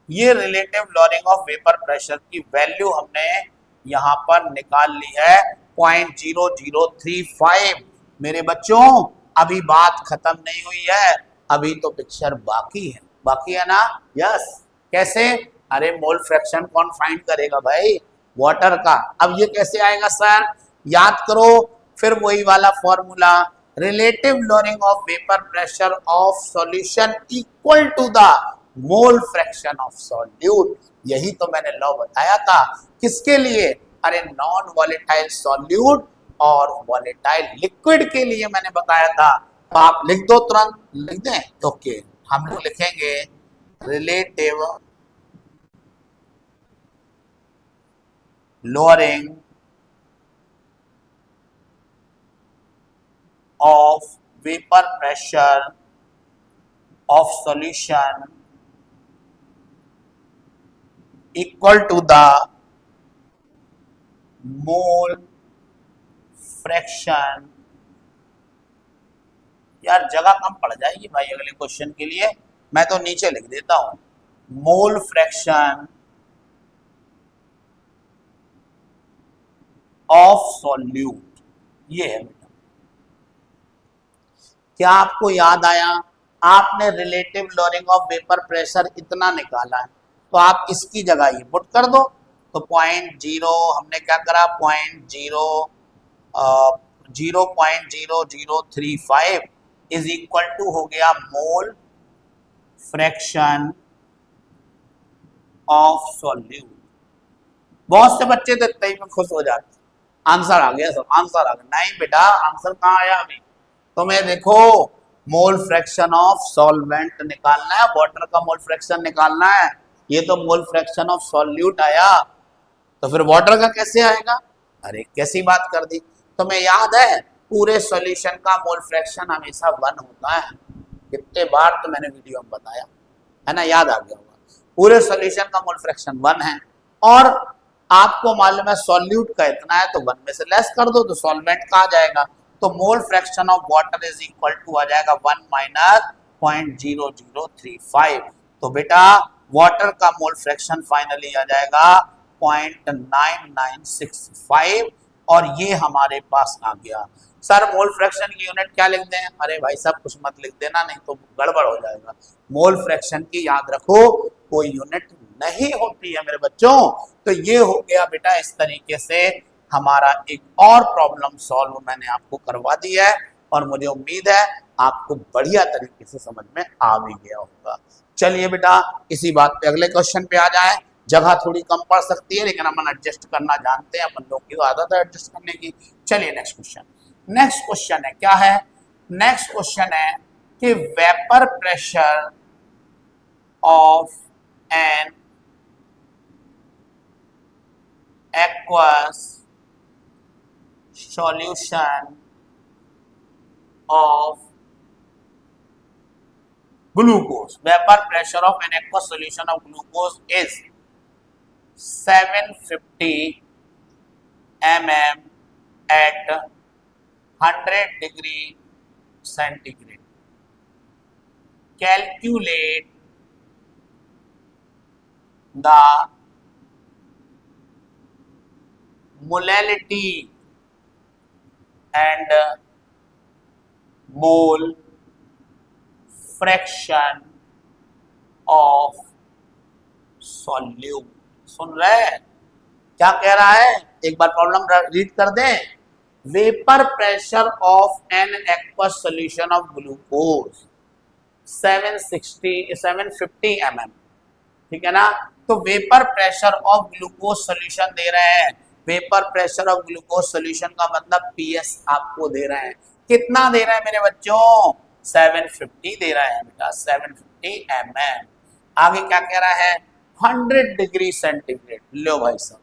ये relative lowering of vapour pressure की वैल्यू हमने यहां पर निकाल ली है 0.0035। मेरे बच्चों अभी बात खत्म नहीं हुई है, अभी तो पिक्चर बाकी है ना? यस। कैसे? अरे मोल फ्रैक्शन कौन फाइंड करेगा भाई? वाटर का। अब ये कैसे आएगा सर? याद करो फिर वही वाला formula, relative lowering of vapour pressure of solution equal to the mole fraction of solute. यही तो मैंने लॉ बताया था। किसके लिए? अरे नॉन वॉलेटाइल सॉल्यूट और वॉलेटाइल लिक्विड के लिए मैंने बताया था, तो आप लिख दो, तुरंत लिख दें। ओके, हम लोग लिखेंगे relative lowering of vapour pressure of solution equal to the mole fraction। यार जगह कम पड़ जाएगी भाई अगले क्वेश्चन के लिए, मैं तो नीचे लिख देता हूं, मोल फ्रैक्शन ऑफ सॉल्यूट। ये है बेटा, क्या आपको याद आया? आपने relative lowering of vapour pressure इतना निकाला है, तो आप इसकी जगह ये पुट कर दो। तो 0.0 हमने क्या करा, 0.0035 इज इक्वल टू हो गया मोल फ्रैक्शन ऑफ सॉल्यूट। बहुत से बच्चे तो इतने ही में खुश हो जाते, आंसर आ गया, सब आंसर आ गया। नहीं बेटा, आंसर कहाँ आया अभी? तो मैं देखो, मोल फ्रैक्शन ऑफ सॉल्वेंट निकालना है, वाटर का मोल फ्रैक्शन निकालना है। ये तो मोल फ्रैक्शन ऑफ सॉल्यूट आया, तो फिर वाटर का कैसे आएगा? अरे कैसी बात कर दी। तो मैं याद है, पूरे सॉल्यूशन का मोल फ्रैक्शन हमेशा 1 होता है। कितने बार तो मैंने वीडियो में बताया है ना, याद आ गया होगा। पूरे सॉल्यूशन का मोल फ्रैक्शन 1 है, और आपको मालूम है सॉल्यूट का इतना है, तो 1 में से लेस कर दो तो सॉल्वेंट का आ जाएगा। तो mole fraction of water is equal to आ जाएगा 1 माइनस 0.0035। तो बेटा वाटर का मोल फ्रैक्शन फाइनली आ जाएगा 0.9965, और ये हमारे पास आ गया। सर मोल फ्रैक्शन की यूनिट क्या लिख दें? अरे भाई सब कुछ मत लिख देना, नहीं तो गड़बड़ हो जाएगा। मोल फ्रैक्शन की याद रखो, कोई यूनिट नहीं होती है मेरे बच्चों। तो ये हो गया बेटा, इस तरीके से हमारा एक और प्रॉब्लम सॉल्व मैंने आपको करवा दी है, और मुझे उम्मीद है आपको बढ़िया तरीके से समझ में आ भी गया होगा। चलिए बेटा, इसी बात पे अगले क्वेश्चन पे आ जाए। जगह थोड़ी कम पड़ सकती है, लेकिन अपन एडजस्ट करना जानते हैं, अपन लोग की आदत है एडजस्ट करने की। चलिए नेक्स्ट क्वेश्चन। नेक्स्ट क्वेश्चन है, क्या है? नेक्स्ट क्वेश्चन है कि vapour pressure of an aqueous solution of glucose, vapor pressure of an aqueous solution of glucose is 750 mm at 100 degree centigrade. Calculate the molality and mole fraction of solute। सुन रहे हैं क्या कह रहा है? एक बार प्रॉब्लम रीड कर दें। Vapour pressure of an aqueous solution of glucose 750 mm, ठीक है ना। तो vapour pressure of glucose solution दे रहे हैं। Vapour pressure of glucose solution का मतलब पीएस आपको दे रहे हैं। कितना दे रहे हैं मेरे बच्चों? 750 दे रहा है बेटा, 750 mm। आगे क्या कह रहा है? 100 डिग्री सेंटीग्रेड। लो भाई साहब,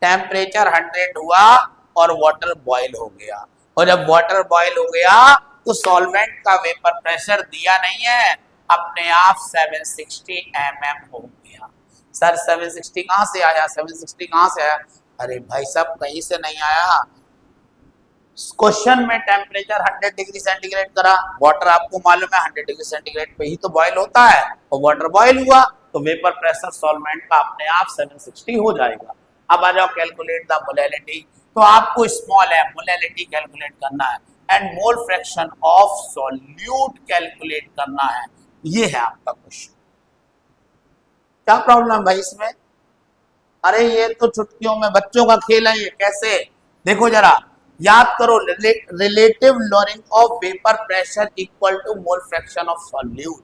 टेम्परेचर 100 हुआ और वाटर बॉयल हो गया, और जब वाटर बॉयल हो गया तो सॉल्वेंट का वेपर प्रेशर दिया नहीं है, अपने आप 760 mm हो गया। सर 760 कहां से आया? 760 कहां से आया? अरे भाई साहब कहीं से नहीं आया। क्वेश्चन में टेम्परेचर 100 डिग्री सेंटीग्रेड करा, वाटर आपको मालूम है 100 डिग्री सेंटीग्रेड पे ही तो बॉयल होता है, और वाटर बॉयल हुआ तो वेपर प्रेशर सॉल्वेंट का अपने आप 760 हो जाएगा। अब आ जाओ कैलकुलेट द मोलैलिटी। तो आपको स्मॉल है मोलैलिटी कैलकुलेट करना है, and mole fraction of solute calculate करना है। ये है आपका क्वेश्चन। क्या प्रॉब्लम भाई इसमें? अरे ये तो चुटकियों में बच्चों का खेल है, ये कैसे? देखो जरा याद करो, relative lowering of vapour pressure equal to mole fraction of solute.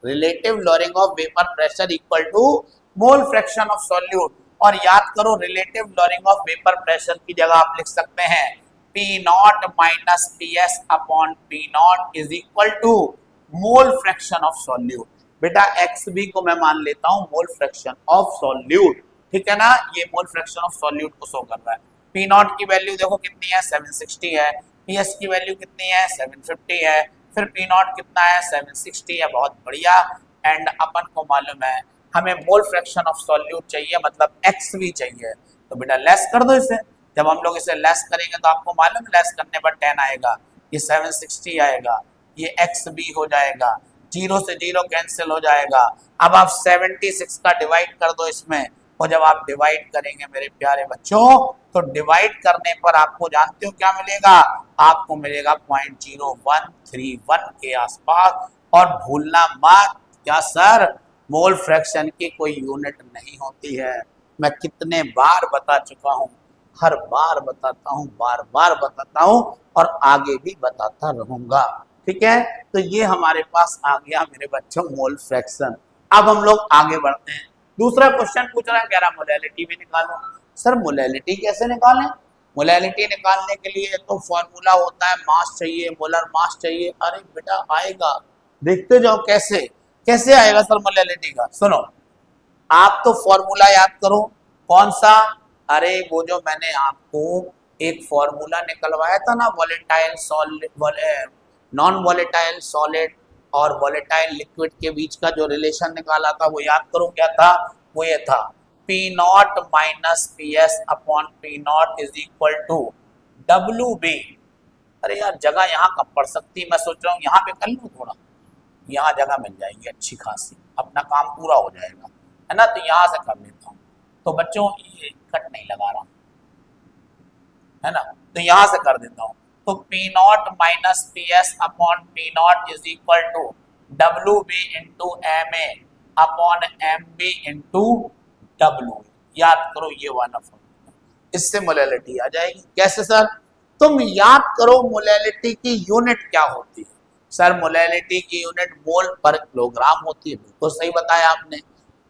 Relative lowering of vapour pressure equal to mole fraction of solute. और याद करो relative lowering of vapour pressure की जगह आप लिख सकते हैं P naught minus P S upon P naught is equal to mole fraction of solute. बेटा एक्स बी को मैं मान लेता हूं मोल फ्रैक्शन ऑफ सॉल्यूट, ठीक है ना, ये मोल फ्रैक्शन ऑफ सॉल्यूट को शो कर रहा है। पी नॉट की वैल्यू देखो कितनी है 760 है, पी एस की वैल्यू कितनी है 750 है, फिर पी नॉट कितना है 760 है, बहुत बढ़िया। एंड अपन को मालूम है हमें मोल फ्रैक्शन ऑफ सॉल्यूट चाहिए, मतलब एक्स भी चाहिए, तो बेटा लेस कर दो इसे। जब हम लोग इसे लेस करेंगे तो आपको मालूम लेस करने पर 10 आएगा, ये 760 आएगा, ये एक्स बी हो जाएगा, जीरो से जीरो कैंसिल हो जाएगा। अब आप 76 का डिवाइड कर दो इसमें, और जब आप डिवाइड करेंगे मेरे प्यारे बच्चों तो डिवाइड करने पर आपको जानते हो क्या मिलेगा, आपको मिलेगा 0.0131 के आसपास। और भूलना मत क्या सर मोल फ्रैक्शन की कोई यूनिट नहीं होती है, मैं कितने बार बता चुका हूं, हर बार बताता हूं, बार बार बताता हूं और आगे भी बताता रहूंगा, ठीक है। तो ये हमारे पास आ गया मेरे बच्चों मोल फ्रैक्शन। अब हम लोग आगे बढ़ते हैं, दूसरा क्वेश्चन पूछ रहा है कह रहा मोलैलिटी भी निकालो। सर मोलैलिटी कैसे निकालें? मोलैलिटी निकालने के लिए तो फॉर्मूला होता है मास चाहिए, मोलर मास चाहिए। अरे बेटा आएगा, देखते जाओ कैसे कैसे आएगा सर मोलैलिटी का। सुनो आप तो फॉर्मूला याद करो, कौन सा, अरे वो जो मैंने आपको एक फॉर्मूला निकलवाया था ना volatile solid, non volatile solid और वॉलेटाइल लिक्विड के बीच का जो रिलेशन निकाला था वो याद करो क्या था, वो ये था P naught minus P S upon P naught is equal to W B. अरे यार जगह यहाँ कब पड़ सकती है, मैं सोच रहा हूँ यहाँ पे कर लूँ थोड़ा, यहाँ जगह मिल जाएगी अच्छी खासी, अपना काम पूरा हो जाएगा, है ना, तो यहाँ से कर लेता हूँ। तो बच्चों ये कट नहीं लगा रहा, है ना, तो यहाँ से कर देता हूँ। तो P naught minus P S upon P naught is equal to W B into M A upon M B into W. याद करो ये वाला फॉर्मूला, इससे मोलैलिटी आ जाएगी। कैसे सर? तुम याद करो मोलैलिटी की यूनिट क्या होती है। सर मोलैलिटी की यूनिट मोल पर किलोग्राम होती है, बिल्कुल सही बताया आपने।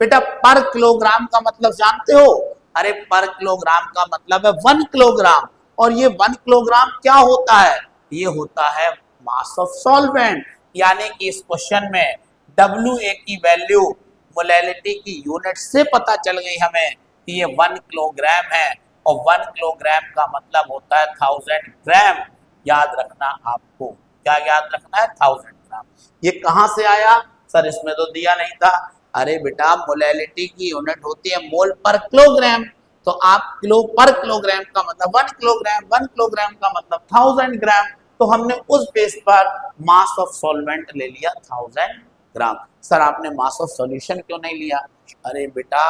बेटा पर किलोग्राम का मतलब जानते हो? अरे पर किलोग्राम का मतलब है 1 किलोग्राम, और ये 1 किलोग्राम क्या होता है, ये होता है मास ऑफ सॉल्वेंट। यानी कि इस क्वेश्चन में WA की वैल्यू मोलैलिटी की यूनिट से पता चल गई हमें कि ये 1 किलोग्राम है, और 1 किलोग्राम का मतलब होता है 1000 ग्राम। याद रखना आपको, क्या याद रखना है, 1000 ग्राम। ये कहां से आया सर, इसमें तो दिया नहीं था। अरे बेटा मोलैलिटी की यूनिट होती है मोल पर किलोग्राम, तो आप किलो पर किलोग्राम का मतलब 1 किलोग्राम, 1 किलोग्राम का मतलब 1000 ग्राम, तो हमने उस बेस पर मास ऑफ सॉल्वेंट ले लिया 1000 ग्राम। सर आपने मास ऑफ सॉल्यूशन क्यों नहीं लिया? अरे बेटा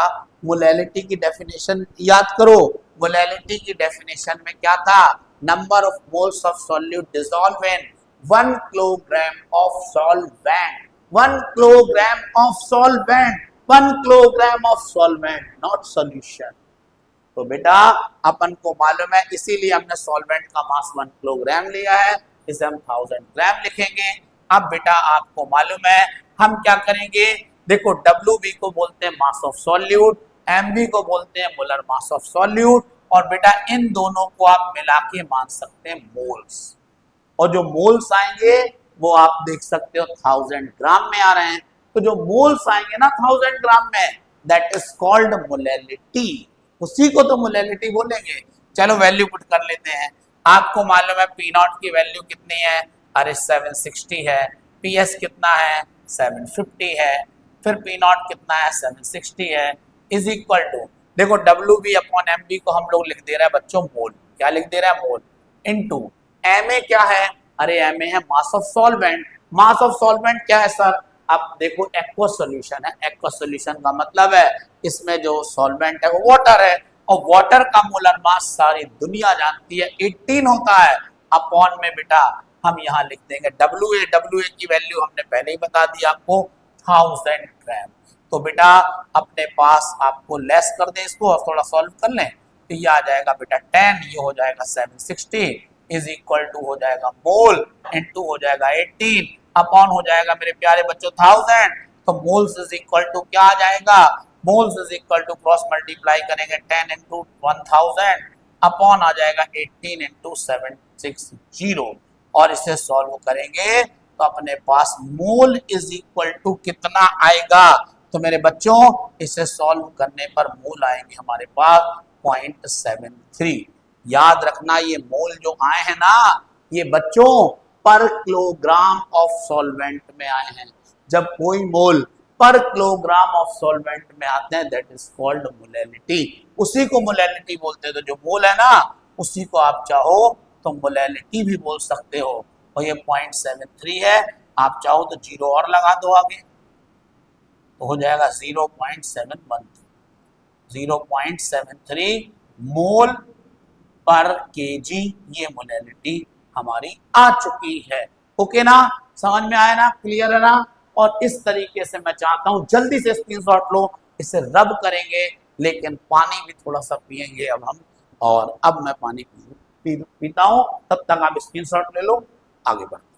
मोलैलिटी की डेफिनेशन याद करो, मोलैलिटी की डेफिनेशन में क्या था, number of moles of solute dissolve in 1 kilogram of solvent, 1 kilogram of solvent, 1 kilogram of solvent, not solution. तो बेटा अपन को मालूम है, इसीलिए हमने सॉल्वेंट का मास 1 किलोग्राम लिया है, इसे हम 1000 ग्राम लिखेंगे। अब बेटा आपको मालूम है हम क्या करेंगे, देखो WB को बोलते हैं मास ऑफ सॉल्यूट, MB को बोलते हैं मोलर मास ऑफ सॉल्यूट, और बेटा इन दोनों को आप मिला के मान सकते हैं मोल्स, और जो मोल्स आएंगे वो आप देख सकते हो 1000 ग्राम में आ रहे हैं। तो जो मोल्स आएंगे ना 1000 ग्राम में, दैट इज कॉल्ड मोलैलिटी, उसी को तो मोलैलिटी बोलेंगे। चलो वैल्यू पुट कर लेते हैं। आपको मालूम है पी नॉट की वैल्यू कितनी है, अरे 760 है, पी एस कितना है 750 है, फिर पी नॉट कितना है 760 है, इज इक्वल टू, देखो W B upon M B को हम लोग लिख दे रहे हैं बच्चों मोल, क्या लिख दे रहा है मोल, इनटू एम ए क्या है, अरे एम ए है mass of solvent. Mass of solvent क्या है सर, अब देखो एक्वा सॉल्यूशन है, एक्वा सॉल्यूशन का मतलब है इसमें जो सॉल्वेंट है वो वाटर है, और वाटर का मोलर मास सारी दुनिया जानती है 18 होता है। अपॉन में बेटा हम यहाँ लिख देंगे WA की वैल्यू हमने पहले ही बता दी आपको 1000 ग्राम। तो बेटा अपने पास आपको लेस कर दे इसको और थोड़ा सॉल्व कर लें, तो ये आ जाएगा बेटा 10, ये हो जाएगा 760 इज इक्वल टू हो जाएगा मोल, इनटू हो जाएगा 18, अपॉन हो जाएगा मेरे प्यारे बच्चों 1000, तो मोल्स इज इक्वल टू क्या आ जाएगा moles is equal to cross multiply करेंगे 10 इंटू 1000 अपॉन आ जाएगा 18 इंटू 760 और इसे सॉल्व करेंगे तो अपने पास मोल इज इक्वल टू कितना आएगा। तो मेरे बच्चों इसे सॉल्व करने पर मोल आएंगे हमारे पास 0.73। याद रखना ये मोल जो आए हैं ना ये बच्चों पर किलोग्राम ऑफ सॉल्वेंट में आए हैं। जब कोई मोल पर किलोग्राम ऑफ सॉल्वेंट में आते हैं दैट इज कॉल्ड मोलैलिटी। उसी को मोलैलिटी बोलते हैं। तो जो मोल है ना उसी को आप चाहो तो मोलैलिटी भी बोल सकते हो। और ये 0.73 है, आप चाहो तो जीरो और लगा दो आगे तो हो जाएगा 0.713। 0.73 मोल पर केजी ये मोलैलिटी हमारी आ चुकी है। ओके ना, समझ में आया ना, क्लियर है ना। और इस तरीके से मैं चाहता हूं जल्दी से स्क्रीनशॉट लो, इसे रब करेंगे लेकिन पानी भी थोड़ा सा पिएंगे अब हम। और अब मैं पानी पीता हूं, तब तक आप स्क्रीनशॉट ले लो, आगे बढ़ते हैं।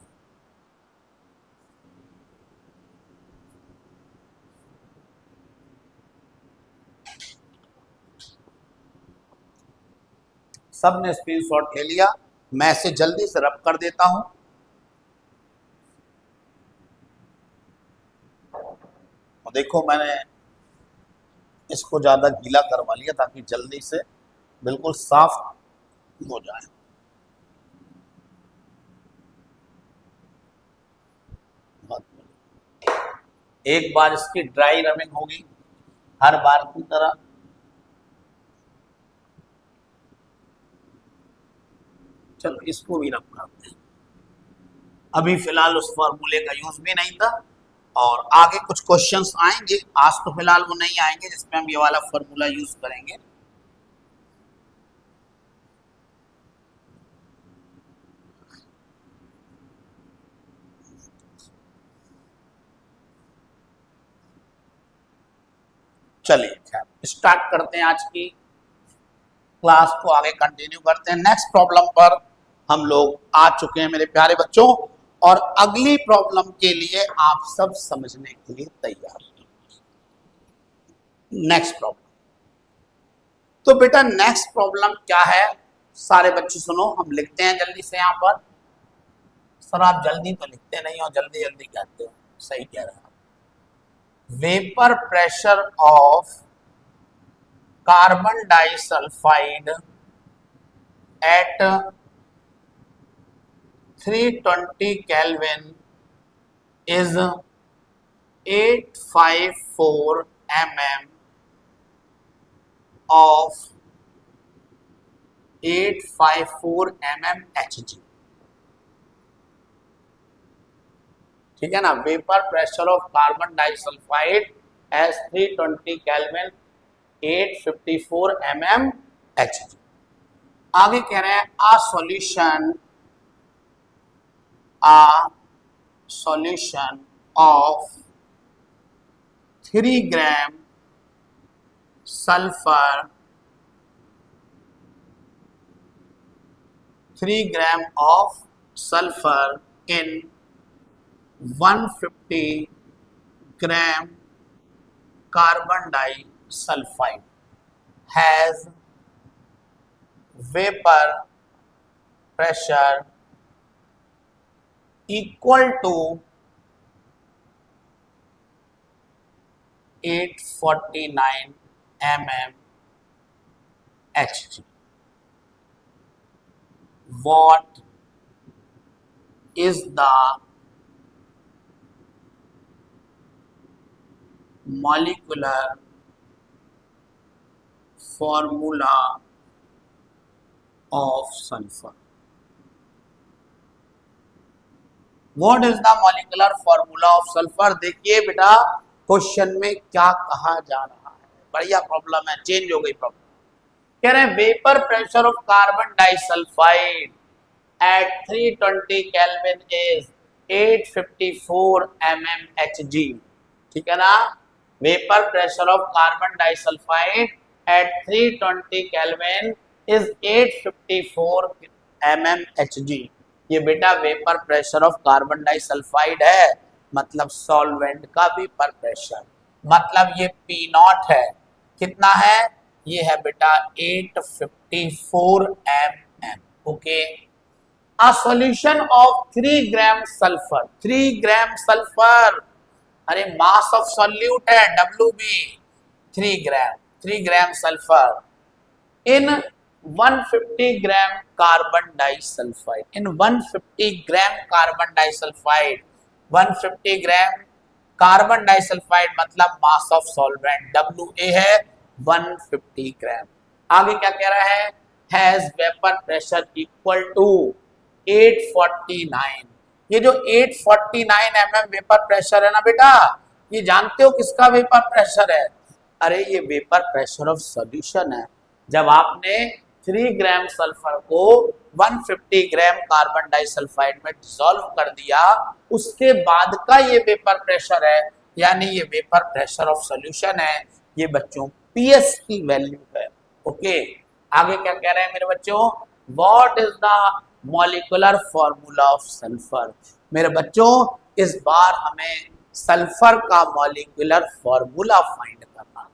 सबने स्क्रीनशॉट ले लिया, मैं इसे जल्दी से रब कर देता हूं। और देखो मैंने इसको ज्यादा गीला करवा लिया ताकि जल्दी से बिल्कुल साफ हो जाए। एक बार इसकी ड्राई रबिंग होगी हर बार की तरह। चलो इसको भी रब करते हैं। अभी फिलहाल उस फॉर्मूले का यूज भी नहीं था और आगे कुछ क्वेश्चंस आएंगे, आज तो फिलहाल वो नहीं आएंगे जिसमें हम ये वाला फॉर्मूला यूज करेंगे। चलिए स्टार्ट करते हैं आज की क्लास को, आगे कंटिन्यू करते हैं। नेक्स्ट प्रॉब्लम पर हम लोग आ चुके हैं मेरे प्यारे बच्चों और अगली प्रॉब्लम के लिए आप सब समझने के लिए तैयार। नेक्स्ट प्रॉब्लम, तो बेटा नेक्स्ट प्रॉब्लम क्या है, सारे बच्चे सुनो, हम लिखते हैं जल्दी से यहाँ पर। सर आप जल्दी तो लिखते नहीं हो, जल्दी जल्दी कहते हो, सही कह रहे हैं। Vapour pressure of carbon disulphide at 320 Kelvin is 854 mm of 854 mm Hg। ठीक है ना, vapour pressure of carbon disulphide S 320 Kelvin 854 mm Hg। आगे कह रहे हैं a solution of 3 gram sulfur 3 gram of sulfur in 150 gram carbon disulfide has vapor pressure equal to 849 mm Hg. What is the molecular formula of sulfur? What is the molecular formula of sulfur? देखिए बेटा क्वेश्चन में क्या कहा जा रहा है, बढ़िया प्रॉब्लम है, चेंज हो गई प्रॉब्लम। कह रहे हैं vapour pressure of carbon disulphide at 320 Kelvin is 854 mm Hg। ठीक है ना, vapour pressure of carbon disulphide at 320 Kelvin is 854 mm Hg। ये बेटा vapour pressure of carbon disulphide है, मतलब सॉल्वेंट का वेपर प्रेशर। मतलब ये पी नॉट है, कितना है, ये है बेटा 854 mm। Okay, a solution of 3 gram sulphur, 3 gram sulphur, अरे मास ऑफ सॉल्यूट है WB 3 gram, 3 gram sulphur in 150 gram carbon disulphide, in 150 gram carbon disulphide, 150 gram carbon disulphide मतलब मास ऑफ सॉल्वेंट WA है 150 ग्राम। आगे क्या कह रहा है, has vapour pressure equal to 849। ये जो 849 mm वेपर प्रेशर है ना बेटा, ये जानते हो किसका वेपर प्रेशर है, अरे ये वेपर प्रेशर ऑफ सॉल्यूशन है। जब आपने 3 ग्राम सल्फर को 150 ग्राम कार्बन डाइसल्फाइड में डिसॉल्व कर दिया, उसके बाद का ये वेपर प्रेशर है, यानी ये वेपर प्रेशर ऑफ सॉल्यूशन है। ये बच्चों पीएस की वैल्यू है। ओके, आगे क्या कह रहे हैं मेरे बच्चों, what is the molecular formula of sulphur. मेरे बच्चों इस बार हमें सल्फर का मॉलिक्यूलर फॉर्मूला फाइंड करना,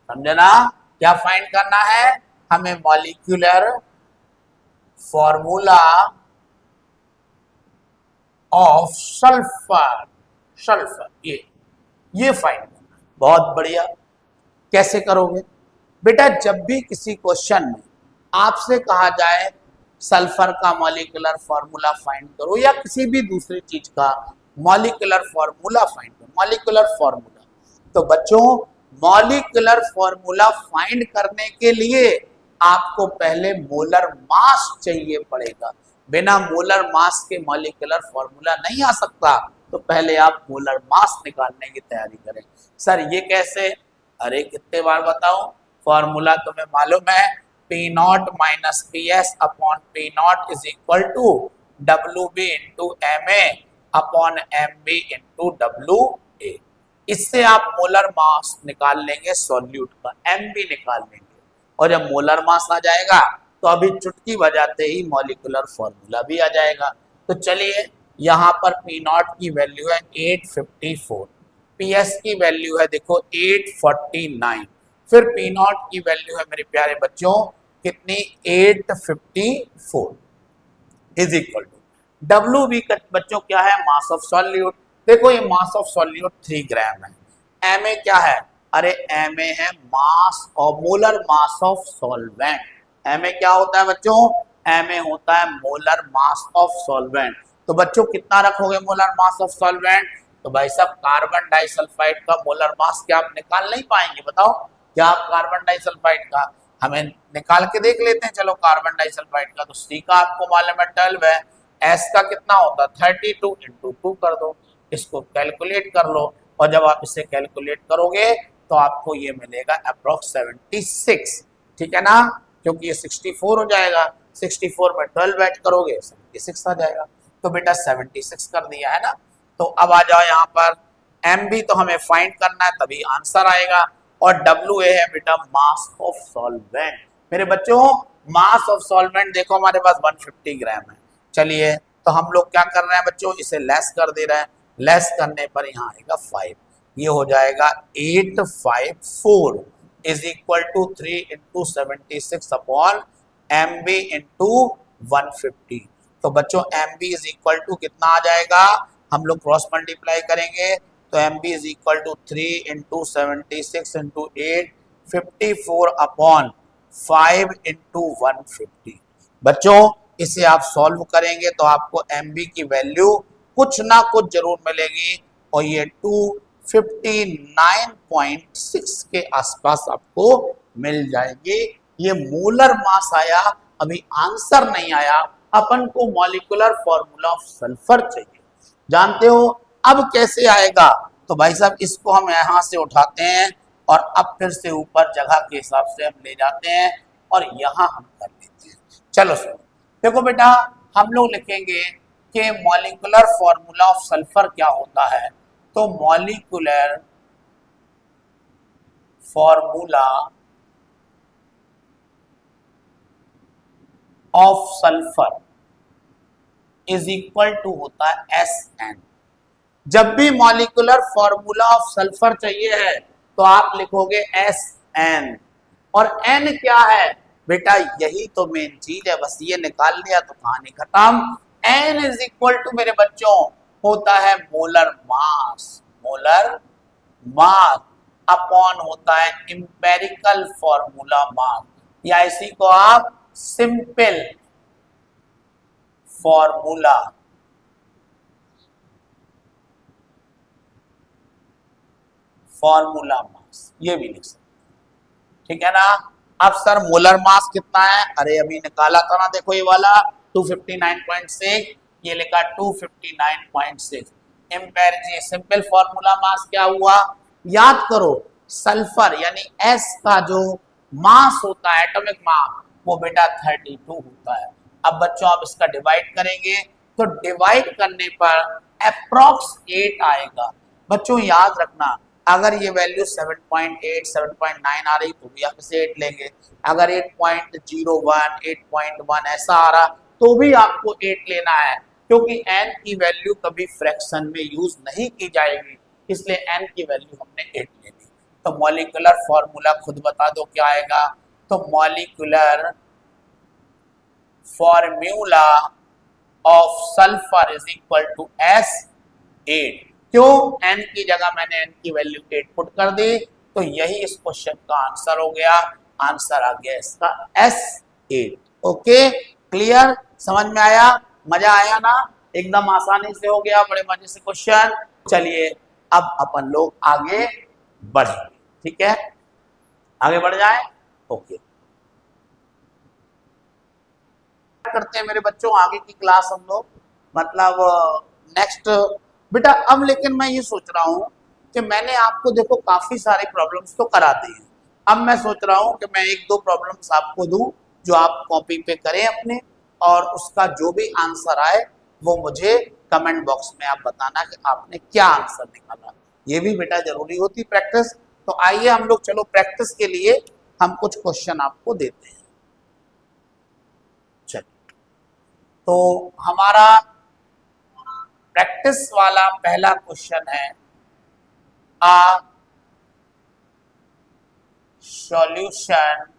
समझे ना, क्या फाइंड करना है, हमें molecular formula of sulphur, sulphur ये फाइंड करना। बहुत बढ़िया, कैसे करोगे बेटा, जब भी किसी क्वेश्चन में आपसे कहा जाए सल्फर का मॉलिक्यूलर फॉर्मूला फाइंड करो या किसी भी दूसरी चीज का मॉलिक्यूलर फॉर्मूला फाइंड करो, मॉलिक्यूलर फॉर्मूला, तो बच्चों मॉलिक्यूलर फॉर्मूला फाइंड करने के लिए आपको पहले मोलर मास चाहिए पड़ेगा। बिना मोलर मास के मॉलिक्यूलर फॉर्मूला नहीं आ सकता, तो पहले आप मोलर मास निकालने की तैयारी करें। सर ये कैसे, अरे कितने बार बताऊं, फॉर्मूला तुम्हें मालूम है, P naught minus P S upon P naught is equal to W B into M A upon M B into W A. इससे आप मोलर मास निकाल लेंगे सॉल्यूट का, एम बी निकाल लेंगे, और जब मोलर मास आ जाएगा तो अभी चुटकी बजाते ही मॉलिक्यूलर फॉर्मूला भी आ जाएगा। तो चलिए यहाँ पर पी नॉट की वैल्यू है 854, पी एस की वैल्यू है देखो 849, फिर पी नॉट की वैल्यू है मेरे प्यारे बच्चों कितनी 854 is equal to W B का बच्चों क्या है, मास ऑफ सॉल्यूट। देखो ये मास ऑफ सॉल्यूट 3 ग्राम है, एम ए क्या है, अरे एम ए है मास और molar mass of solvent. M A क्या होता है बच्चों, एम ए होता है मोलर मास ऑफ सॉल्वेंट। तो बच्चों कितना रखोगे मोलर मास ऑफ सॉल्वेंट, तो भाई साहब कार्बन डाइसल्फाइड का मोलर मास क्या आप निकाल नहीं पाएंगे, बताओ क्या आप कार्बन डाइसल्फाइड का, हमें निकाल के देख लेते हैं, चलो कार्बन डाइसल्फाइड का तो सी का आपको मालूम है 12 है, एस का कितना होता है 32 इंटू 2 कर दो, इसको कैलकुलेट कर लो, और जब आप इसे कैलकुलेट करोगे तो आपको ये मिलेगा अप्रोक्स 76, ठीक है ना, क्योंकि ये 64 हो जाएगा, 64 में 12 ऐड करोगे 76 आ जाएगा, तो बेटा 76 कर दिया है ना। तो अब आ जाओ यहाँ पर एम बी तो हमें फाइंड करना है तभी आंसर आएगा, और डब्ल्यू ए है बेटा मास ऑफ सॉल्वेंट। मेरे बच्चों मास ऑफ सॉल्वेंट देखो हमारे पास 150 ग्राम है, चलिए तो हम लोग क्या कर रहे हैं बच्चों, इसे लेस कर दे रहे हैं, लेस करने पर यहाँ आएगा 5, ये हो जाएगा 854 is equal to 3 into 76 upon M B into 150। तो बच्चों M B is equal to कितना आ जाएगा, हम लोग क्रॉस मल्टीप्लाई करेंगे तो M B is equal to 3 into 76 into 854 upon 5 into 150। बच्चों इसे आप सॉल्व करेंगे तो आपको एम बी की वैल्यू कुछ ना कुछ जरूर मिलेगी, और ये 259.6 के आसपास आपको मिल जाएगी। ये मोलर मास आया, अभी आंसर नहीं आया, अपन को मॉलिक्यूलर फॉर्मूला ऑफ सल्फर चाहिए, जानते हो अब कैसे आएगा, तो भाई साहब इसको हम यहाँ से उठाते हैं और अब फिर से ऊपर जगह के हिसाब से हम ले जाते हैं और यहाँ हम कर लेते हैं। चलो सुनो, देखो बेटा हम लोग लिखेंगे कि मॉलिक्यूलर फॉर्मूला ऑफ सल्फर क्या होता है, तो molecular formula of sulphur is equal to होता है SN। जब भी मॉलिक्यूलर फॉर्मूला ऑफ सल्फर चाहिए है तो आप लिखोगे SN। और N क्या है बेटा, यही तो मेन चीज है, बस ये निकाल लिया तो कहानी खत्म। N इज इक्वल टू मेरे बच्चों होता है मोलर मास, मोलर मास अपॉन होता है इंपेरिकल फॉर्मूला मास, या इसी को आप सिंपल फॉर्मूला मास ये भी लिख सकते, ठीक है ना। अब सर मोलर मास कितना है, अरे अभी निकाला था ना, देखो ये वाला 259.6, ये लिखा 259.6। एम्पेरिक सिंपल फॉर्मूला मास क्या हुआ, याद करो सल्फर यानी S का जो मास होता है एटॉमिक मास वो बेटा 32 होता है। अब बच्चों आप इसका डिवाइड करेंगे तो डिवाइड करने पर अप्रॉक्स 8 आएगा। बच्चों याद रखना अगर ये वैल्यू 7.8 7.9 आ रही तो भी आप इसे 8 लेंगे, अगर 8.01 8.1 ऐसा आ रहा तो भी आपको 8 लेना है, क्योंकि n की वैल्यू कभी फ्रैक्शन में यूज नहीं की जाएगी, इसलिए n की वैल्यू हमने 8 लेनी। तो मॉलिक्यूलर फॉर्मूला खुद बता दो क्या आएगा, तो molecular formula of sulphur is equal to S8। क्यों, n की जगह मैंने n की वैल्यू 8 पुट कर दी, तो यही इस क्वेश्चन का आंसर हो गया। आंसर आ गया इसका S8। ओके क्लियर, समझ में आया, मजा आया ना, एकदम आसानी से हो गया, बड़े मजे से क्वेश्चन। चलिए अब अपन लोग आगे बढ़ेंगे, ठीक है, आगे बढ़ जाए। ओके करते हैं मेरे बच्चों आगे की क्लास हम लोग, मतलब नेक्स्ट बेटा। अब लेकिन मैं ये सोच रहा हूँ कि मैंने आपको देखो काफी सारे प्रॉब्लम्स तो करा दी हैं, अब मैं सोच रहा हूँ कि मैं एक दो प्रॉब्लम्स आपको दूं जो आप कॉपी पे करें अपने, और उसका जो भी आंसर आए वो मुझे कमेंट बॉक्स में आप बताना कि आपने क्या आंसर निकाला, ये भी बेटा जरूरी होती प्रैक्टिस। तो आइए हम लोग चलो प्रैक्टिस के लिए हम कुछ क्वेश्चन आपको देते हैं। चलिए तो हमारा प्रैक्टिस वाला पहला क्वेश्चन है, आ solution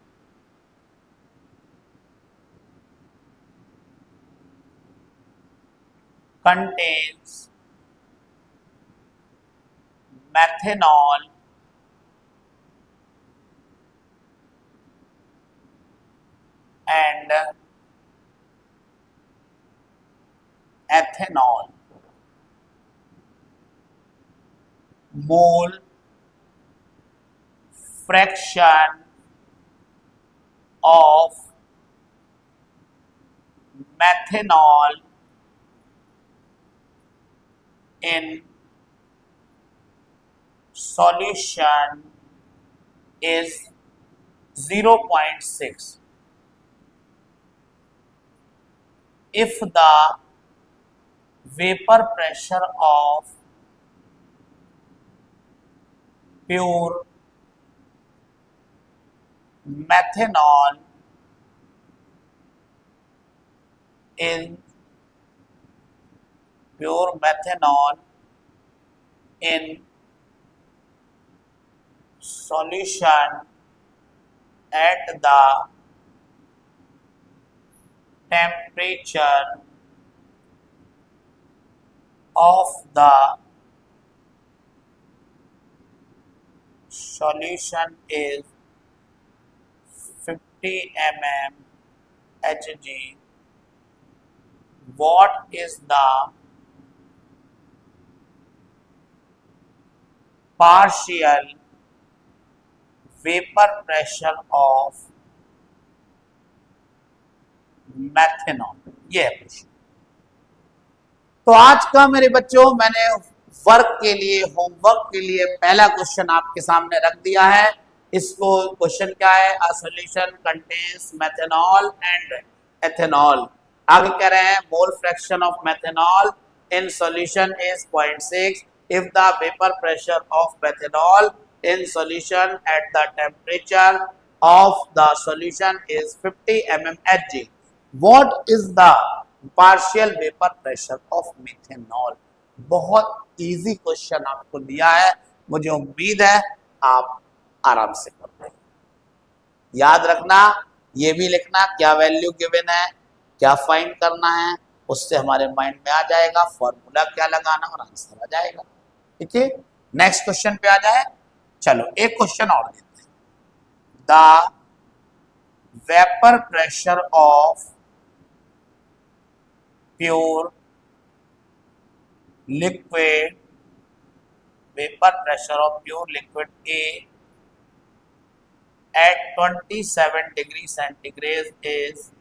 contains methanol and ethanol, mole fraction of methanol in solution is 0.6 if the vapor pressure of pure methanol in solution at the temperature of the solution is 50 mm Hg. What is the partial vapor pressure of methanol? ये है क्वेश्चन। तो आज का मेरे बच्चों मैंने वर्क के लिए, होमवर्क के लिए पहला क्वेश्चन आपके सामने रख दिया है। इसको क्वेश्चन क्या है, a solution contains methanol and ethanol. आगे कह रहे हैं मोल fraction of methanol in solution is 0.6 if the vapor pressure of methanol in solution at the temperature of the solution is 50 mm Hg. What is the partial vapor pressure of methanol? बहुत इजी क्वेश्चन आपको दिया है, मुझे उम्मीद है आप आराम से कर लेंगे। याद रखना, ये भी लिखना क्या वैल्यू गिवन है, क्या फाइंड करना है, उससे हमारे माइंड में आ जाएगा, फॉर्मूला क्या लगाना और आंसर आ जाएगा। ठीक है, नेक्स्ट क्वेश्चन पे आ जाए। चलो एक क्वेश्चन और देते हैं। The vapour pressure of pure liquid, vapour pressure of pure liquid A at 27 degree centigrade is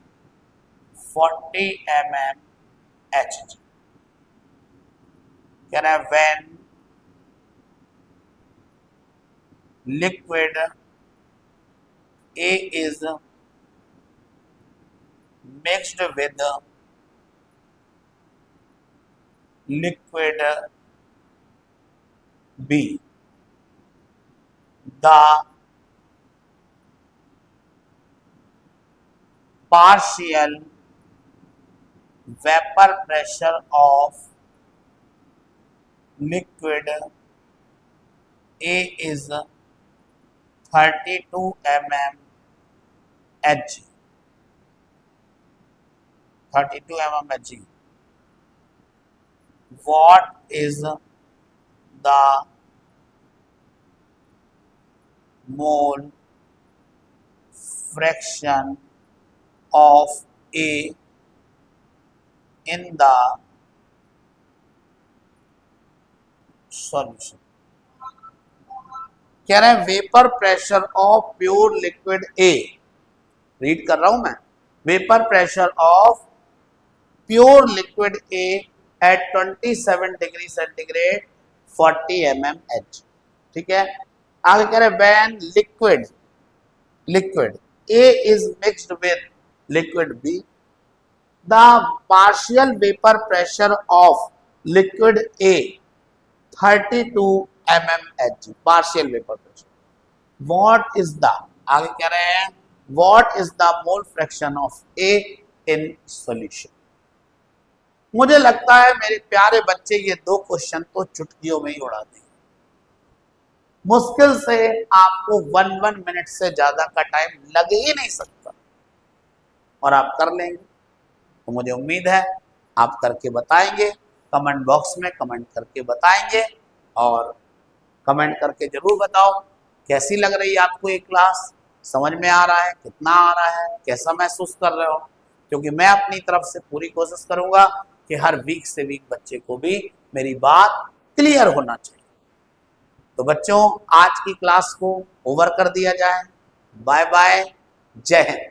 40 mm Hg. Can I when liquid A is mixed with liquid B, the partial vapor pressure of liquid A is 32 mm Hg. 32 mm Hg. What is the mole fraction of A in the solution? कह रहे हैं vapour pressure of pure liquid A, read कर रहा हूं मैं, vapour pressure of pure liquid A at 27 degree centigrade 40 mm H। ठीक है, आगे कह रहे हैं when liquid A is mixed with liquid B, the partial vapor pressure of liquid A 32 mm Hg, partial vapor pressure. What is the, आगे कह रहे हैं what is the mole fraction of A in solution? मुझे लगता है मेरे प्यारे बच्चे ये दो क्वेश्चन तो चुटकियों में ही उड़ा देंगे। मुश्किल से आपको 1 मिनट से ज्यादा का टाइम लग ही नहीं सकता और आप कर लेंगे। तो मुझे उम्मीद है आप करके बताएंगे, कमेंट बॉक्स में कमेंट करके बताएंगे और कमेंट करके जरूर बताओ कैसी लग रही है आपको ये क्लास, समझ में आ रहा है, कितना आ रहा है, कैसा महसूस कर रहे हो, क्योंकि मैं अपनी तरफ से पूरी कोशिश करूंगा कि हर वीक से वीक बच्चे को भी मेरी बात क्लियर होना चाहिए। तो बच्चों आज की क्लास को ओवर कर दिया जाए। बाय बाय, जय हिंद।